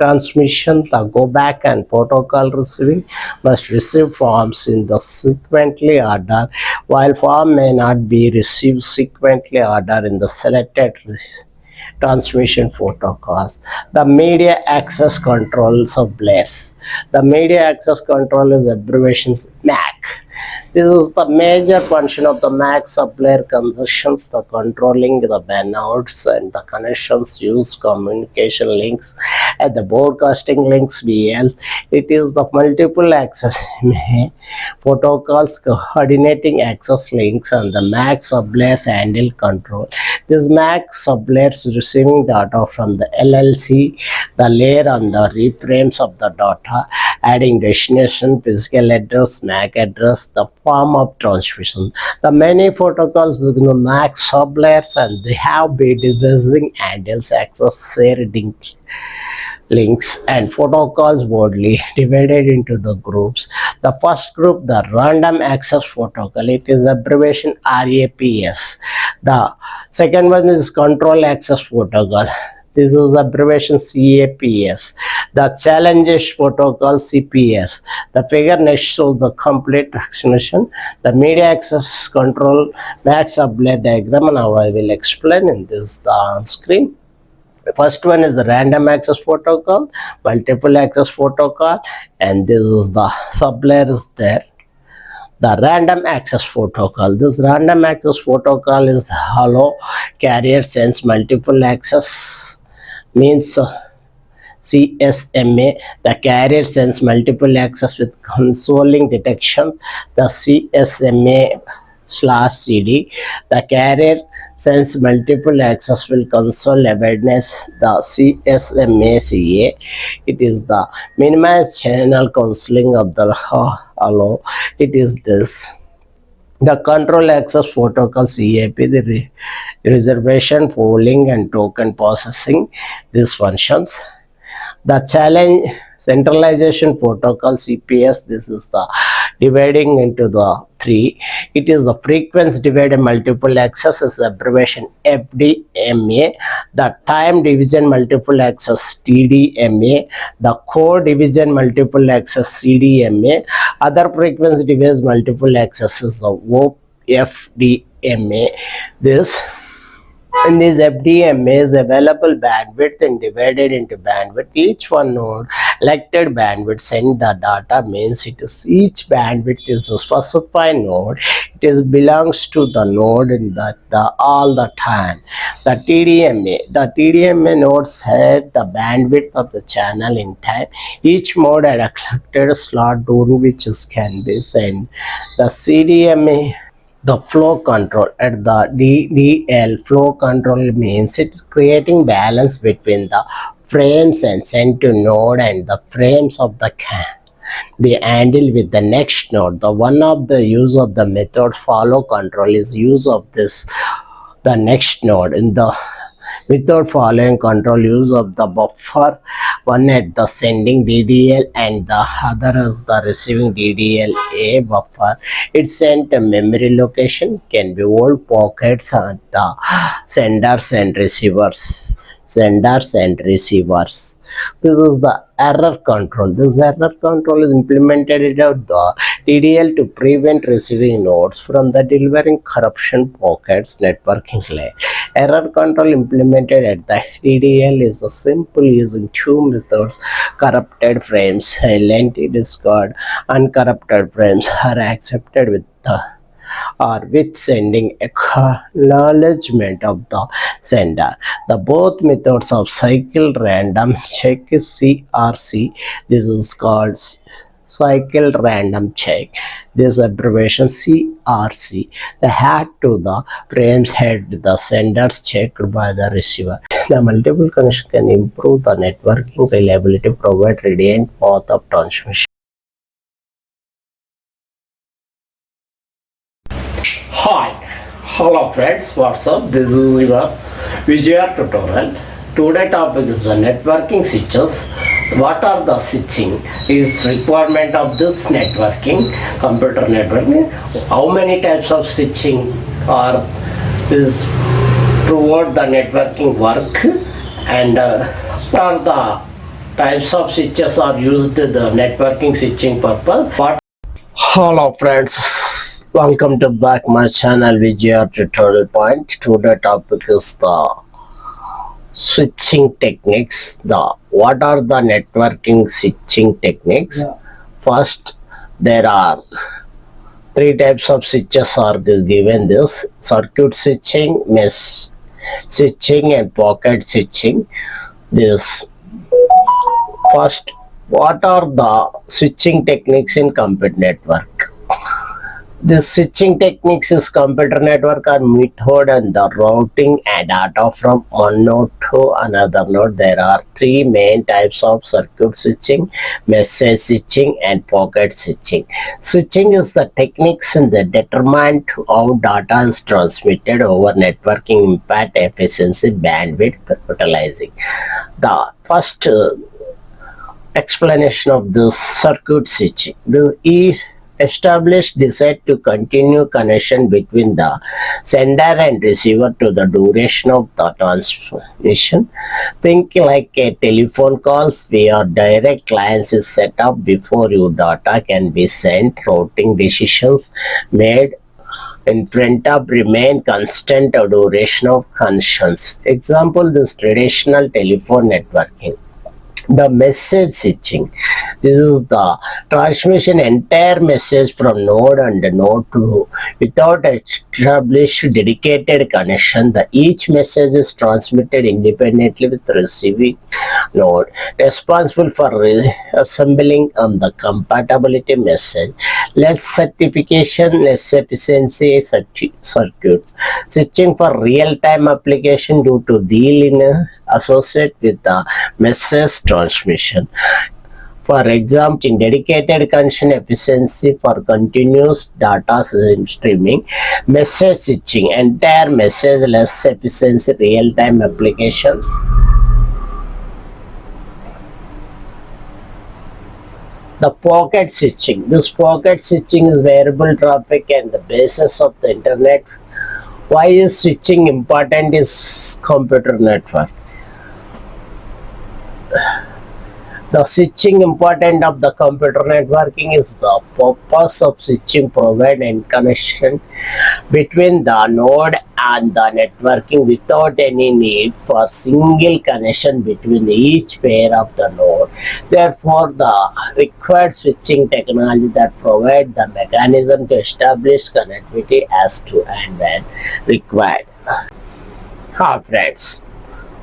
transmission, the go back and protocol receiving must receive forms in the sequentially order, while form may not be received sequentially order in the selected transmission protocols. The media access control sublayers. The media access control is abbreviations MAC. This is the major function of the MAC sublayer concerns the controlling the nodes and the connections use communication links and the broadcasting links BL. It is the multiple access protocols coordinating access links and the MAC sublayers handle control. This MAC sublayers receiving data from the LLC, the layer on the reframes of the data, adding destination, physical address, MAC address, the form of transmission. The many protocols within the MAC sublayers and they have been devising handles access sharing links and protocols broadly divided into the groups. The first group, the random access protocol, it is abbreviation RAPS. The second one is control access protocol. This is abbreviation CAPS. The challenges protocol CPS. The figure next shows the complete explanation. The media access control MAC sublayer diagram. Now I will explain in this on screen. The first one is the random access protocol, multiple access protocol, and this is the sublayer is there. The random access protocol. This random access protocol is hollow carrier sense multiple access means CSMA. The carrier sense multiple access with consoling detection. The CSMA/CD. The carrier sense multiple access will console awareness. The CSMA/CA. It is the minimized channel counseling of the hollow. It is this. The control access protocol CAP, the reservation, polling, and token processing, these functions. The challenge centralization protocol CPS, this is the dividing into the three. It is the frequency divided multiple access is abbreviation FDMA. The time division multiple access TDMA. The core division multiple access CDMA. Other frequency division multiple access is the OFDMA. This in this FDMA is available bandwidth and divided into bandwidth. Each one node elected bandwidth send the data means it is each bandwidth is a specified node. It is belongs to the node in the all the time. The TDMA nodes had the bandwidth of the channel in time. Each mode had a collected slot during which it can be sent. The CDMA, the flow control at the DDL flow control means it's creating balance between the frames and sent to node and the frames of the can be handled with the next node. The one of the use of the method follow control is use of this the next node in the without following control use of the buffer, one at the sending DDL and the other is the receiving DDL-A buffer. It sent a memory location, can be old pockets at the senders and receivers. This is the error control. This error control is implemented at the DDL to prevent receiving nodes from the delivering corruption pockets networking layer. Error control implemented at the DDL is the simple using two methods. Corrupted frames, silent discard, uncorrupted frames are accepted with the or with sending acknowledgement of the sender. The both methods of cycle random check is CRC. This is called cycle random check. This abbreviation CRC. The head to the frames head the senders checked by the receiver. The multiple connection can improve the networking reliability, provide redundant path of transmission. Hi, hello friends, what's up? This is your Vijaya tutorial. Today topic is the networking switches. What are the switching? Is requirement of this networking, computer networking? How many types of switching are is toward the networking work? And what are the types of switches are used to the networking switching purpose. Hello friends, welcome to back my channel with your tutorial point. Today topic is the switching techniques. What are the networking switching techniques? First, there are three types of switches are given: this circuit switching, mesh switching, and pocket switching. This first, what are the switching techniques in computer network? The switching techniques is computer network are method and the routing and data from one node to another node. There are three main types of circuit switching: message switching and pocket switching. Switching is the techniques in the determine how data is transmitted over networking impact efficiency bandwidth utilizing. The first explanation of this circuit switching. This is established decide to continue connection between the sender and receiver to the duration of the transmission. Think like a telephone calls where direct lines is set up before your data can be sent. Routing decisions made in front of remain constant duration of connections. Example, this traditional telephone networking. The message switching. This is the transmission entire message from node and node to without established dedicated connection. Each message is transmitted independently with the receiving node responsible for assembling the compatibility message. Less certification, less efficiency circuits. Switching for real-time application due to deal in associated with the message transmission. For example, in dedicated connection efficiency for continuous data streaming, message switching, entire message less efficiency real-time applications. The pocket switching. This pocket switching is variable traffic and the basis of the internet. Why is switching important is computer network? The switching important of the computer networking is the purpose of switching provide and connection between the node and the networking without any need for single connection between each pair of the node. Therefore, the required switching technology that provide the mechanism to establish connectivity as to and when required. Friends,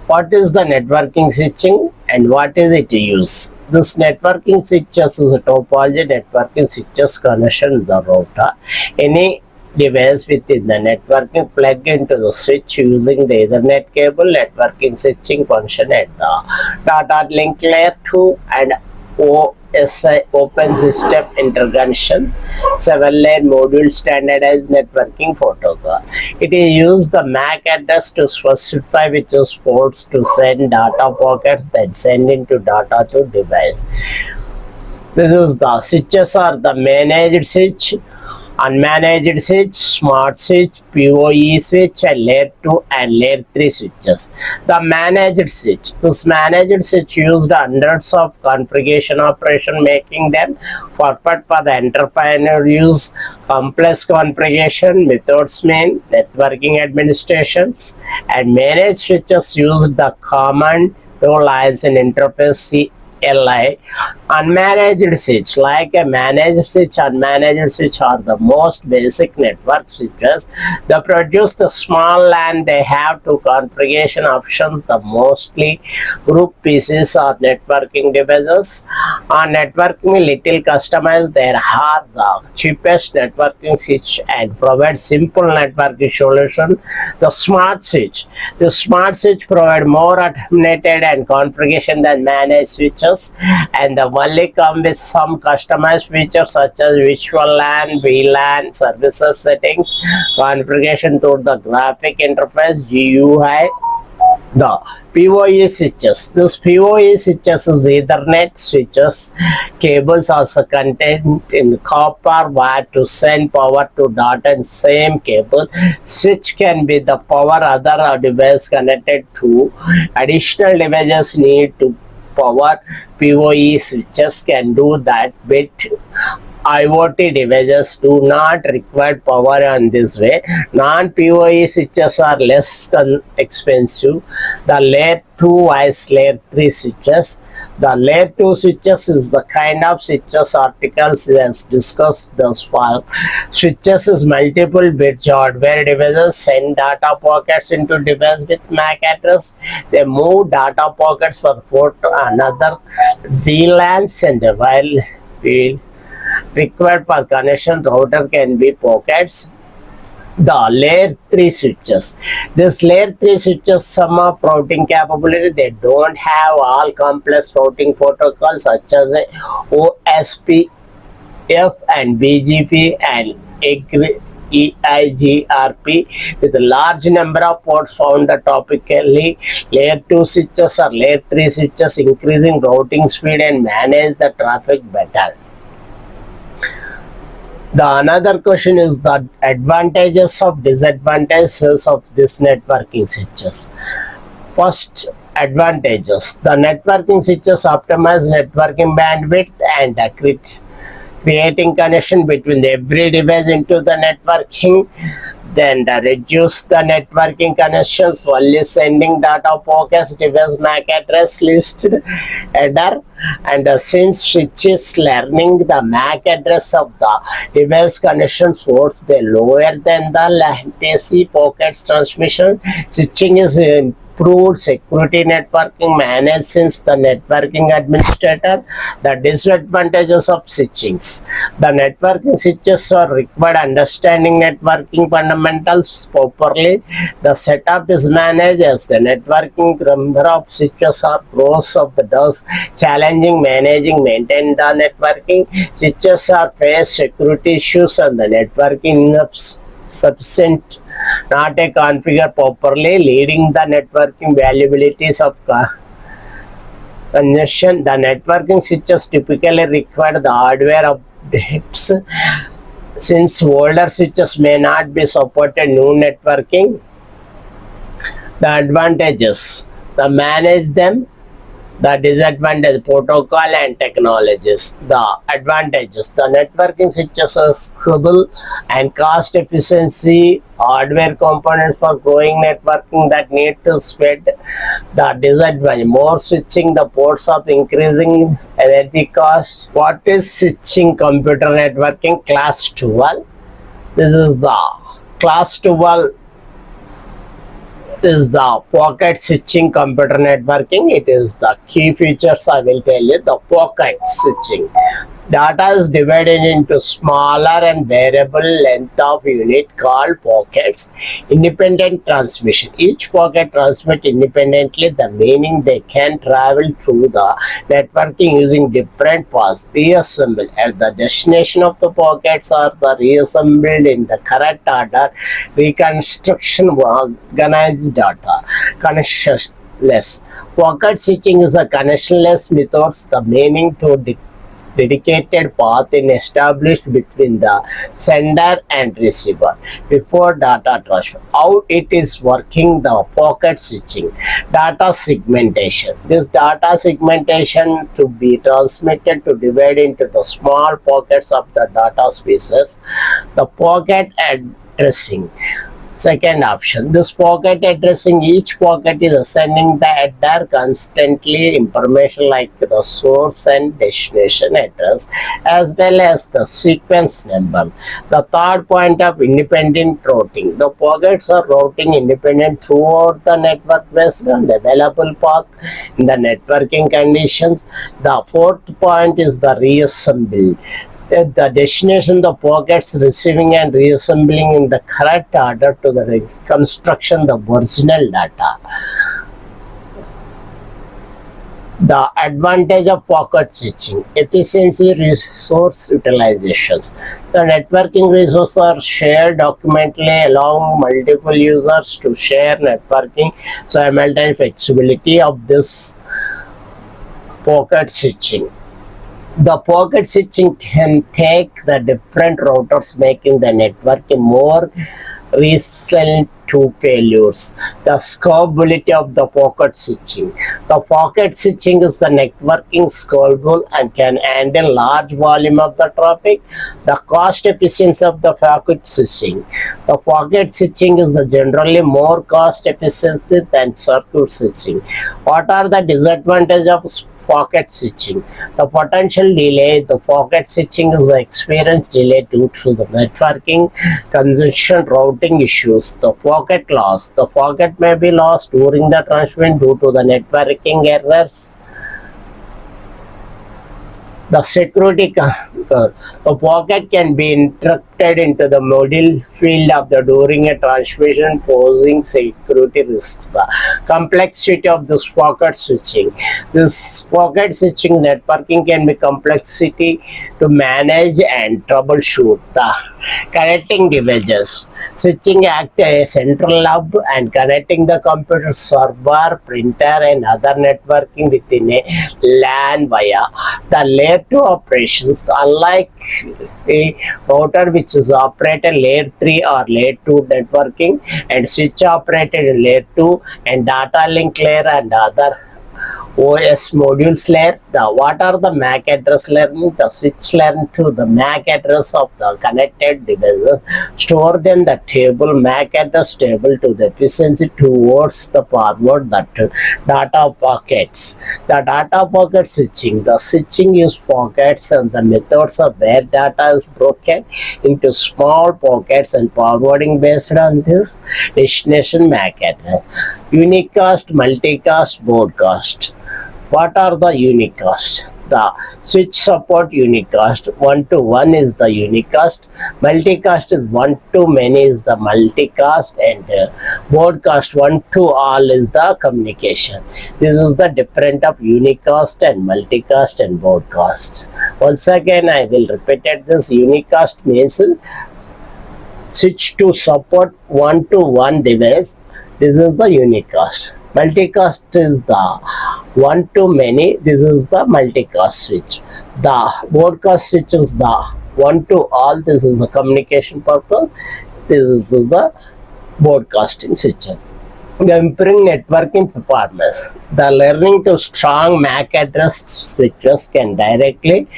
what is the networking switching and what is it used? This networking switches is a topology. Networking switches connection the router. Any device within the networking plug into the switch using the Ethernet cable. Networking switching function at the data link layer 2 and OSI open system interconnection 7-layer module standardized networking protocol. It is used the MAC address to specify which is ports to send data packets that send into data to device. This is the switches are the managed switch, unmanaged switch, smart switch, PoE switch, and layer 2 and layer 3 switches. The managed switch. This managed switch used hundreds of configuration operation, making them perfect for the enterprise use. Complex configuration methods mean networking administrations, and managed switches use the command lines and interface CLI. Unmanaged switch, like a managed switch, unmanaged switch are the most basic network switches. They produce the small LAN. They have two configuration options. The mostly group pieces or networking devices. On networking little customized, there are the cheapest networking switch and provide simple networking solution. The smart switch. The smart switch provide more automated and configuration than managed switches, and the only come with some customized features such as virtual LAN, VLAN, services settings, configuration to the graphic interface, GUI. The PoE switches. This PoE switches is Ethernet switches. Cables also contained in copper wire to send power to data in same cable. Switch can be the power other device connected to. Additional devices need to power PoE switches can do that, but IoT devices do not require power on this way. Non-PoE switches are less expensive. The layer 2 is layer 3 switches. The layer 2 switches is the kind of switches articles has discussed thus far. Switches is multiple bit hardware devices send data packets into device with MAC address. They move data packets from to another VLANs and while required for connection router can be pockets. The layer 3 switches. This layer 3 switches some of routing capability. They don't have all complex routing protocols such as OSPF and BGP and EIGRP with a large number of ports found topically. Layer 2 switches or layer 3 switches increasing routing speed and manage the traffic better. The another question is the advantages of disadvantages of this networking switches. First, advantages. The networking switches optimize networking bandwidth and creating connection between every device into the networking. Then reduce the networking connections while sending data packets device MAC address list header, and since switch is learning the MAC address of the device connection source, they lower than the latency packets transmission. Switching is improved security networking managed since the networking administrator. The disadvantages of switchings. The networking switches are required understanding networking fundamentals properly. The setup is managed as the networking number of switches are rows of the doors, challenging managing maintain the networking. Switches are face security issues and the networking is sufficient not a configure properly, leading the networking vulnerabilities of congestion. The networking switches typically require the hardware updates since older switches may not be supported new networking. The advantages, the manage them. The disadvantage, protocol and technologies. The advantages, the networking switches are scalable and cost efficiency, hardware components for growing networking that need to spread. The disadvantage, more switching, the ports of increasing energy cost. What is switching computer networking? Class 12. This is the class 12 is the pocket switching computer networking. It is the key features I will tell you. The pocket switching. Data is divided into smaller and variable length of unit called pockets. Independent transmission. Each pocket transmits independently, the meaning they can travel through the networking using different paths. Reassemble at the destination of the pockets are the reassembled in the correct order. Reconstruction organized data. Connectionless. Pocket switching is a connectionless method, the meaning to dedicated path is established between the sender and receiver before data transfer. How it is working, the pocket switching. Data segmentation. This data segmentation to be transmitted to divide into the small pockets of the data spaces. The pocket addressing. Second option, this pocket addressing, each pocket is sending the header constantly information like the source and destination address as well as the sequence number. The third point of independent routing. The pockets are routing independent throughout the network based on the available path in the networking conditions. The fourth point is the reassemble. At the destination, the pockets receiving and reassembling in the correct order to the reconstruction the original data. The advantage of pocket switching. Efficiency, resource utilizations. The networking resources are shared documentally along multiple users to share networking simultaneous flexibility of this pocket switching. The pocket switching can take the different routers, making the network more resilient two failures. The scalability of the packet switching. The packet switching is the networking scalable and can handle large volume of the traffic. The cost efficiency of the packet switching. The packet switching is the generally more cost efficiency than circuit switching. What are the disadvantages of packet switching? The potential delay. The packet switching is the experience delay due to the networking congestion routing issues. The packet loss. The packet may be lost during the transmission due to the networking errors. The security the packet can be interrupted into the module field of the during a transmission, posing security risks. The complexity of this packet switching. This packet switching networking can be complexity to manage and troubleshoot. The connecting devices. Switching acts as a central hub and connecting the computer, server, printer and other networking within a LAN via the layer 2 operations. Unlike a router which is operated layer 3 or layer 2 networking and switch operated in layer 2 and data link layer and other OS modules layers. What are the MAC address learning? The switch learn to the MAC address of the connected devices, store them the table MAC address table to the efficiency towards the forward the data pockets. The data pocket switching. The switching use pockets and the methods of where data is broken into small pockets and forwarding based on this destination MAC address. Unicast, multicast, broadcast. What are the unicast? The switch support unicast. 1 to 1 is the unicast. Multicast is 1 to many is the multicast, and broadcast 1 to all is the communication. This is the difference of unicast and multicast and broadcast. Once again, I will repeat it. This unicast means switch to support 1 to 1 device. This is the unicast. Multicast is the 1 to many. This is the multicast switch. The broadcast switch is the 1 to all. This is the communication purpose. This is the broadcasting switch. The improving networking performance. The learning to strong MAC address switches can directly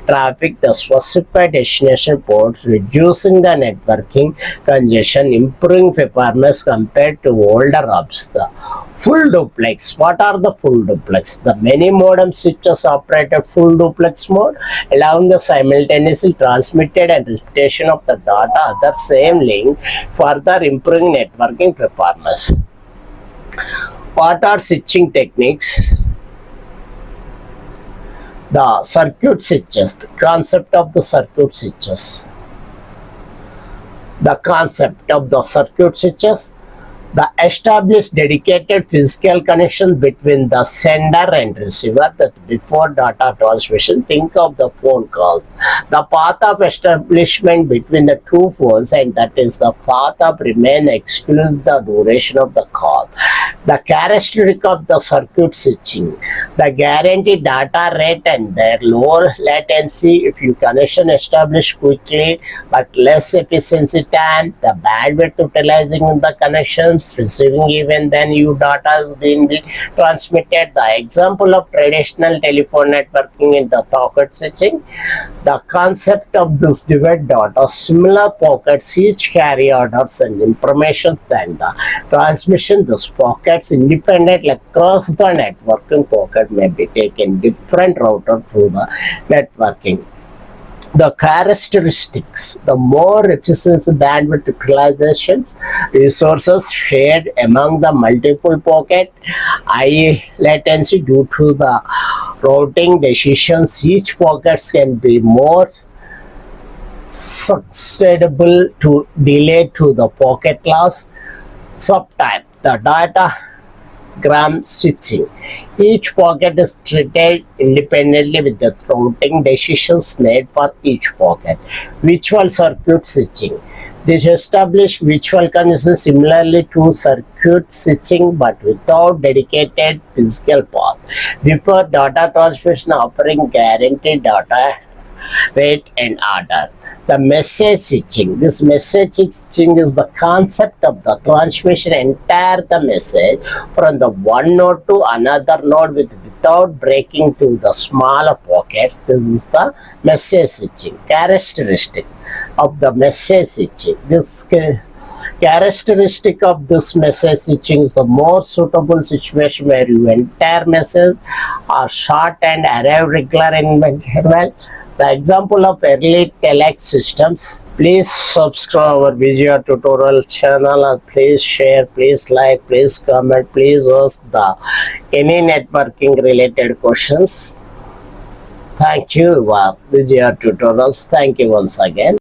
traffic the specified destination ports, reducing the networking congestion, improving performance compared to older hubs. The full duplex. What are the full duplex? The many modem switches operate at full duplex mode, allowing the simultaneously transmitted and repetition of the data at the same link, further improving networking performance. What are switching techniques? The circuit switches. The concept of the circuit switches. The concept of the circuit switches. The established dedicated physical connection between the sender and receiver. That before data transmission, think of the phone call. The path of establishment between the two phones, and that is the path of remain excludes the duration of the call. The characteristic of the circuit switching. The guaranteed data rate and their lower latency if you connection established quickly but less efficiency time. The bandwidth utilizing the connections, receiving even then you data is being transmitted. The example of traditional telephone networking in the packet switching. The concept of this divide data. Similar pockets each carry orders and information than the transmission. These pockets independently across the networking pocket may be taken different router through the networking. The characteristics. The more efficient bandwidth utilizations, resources shared among the multiple pocket, high latency due to the routing decisions. Each pockets can be more susceptible to delay to the pocket loss. Subtype. The datagram switching. Each pocket is treated independently with the routing decisions made for each pocket. Virtual circuit switching. This established virtual connections similarly to circuit switching but without dedicated physical path. Before data transmission, offering guaranteed data wait and order. The message switching. This message switching is the concept of the transmission entire the message from the one node to another node without breaking to the smaller pockets. This is the message switching. Characteristics of the message switching. This characteristic of this message switching is the more suitable situation where your entire message are short and arrive regular in interval. The example of early telex systems. Please subscribe our video tutorial channel and please share, please like, please comment, please ask the any networking related questions. Thank you, video tutorials. Thank you once again.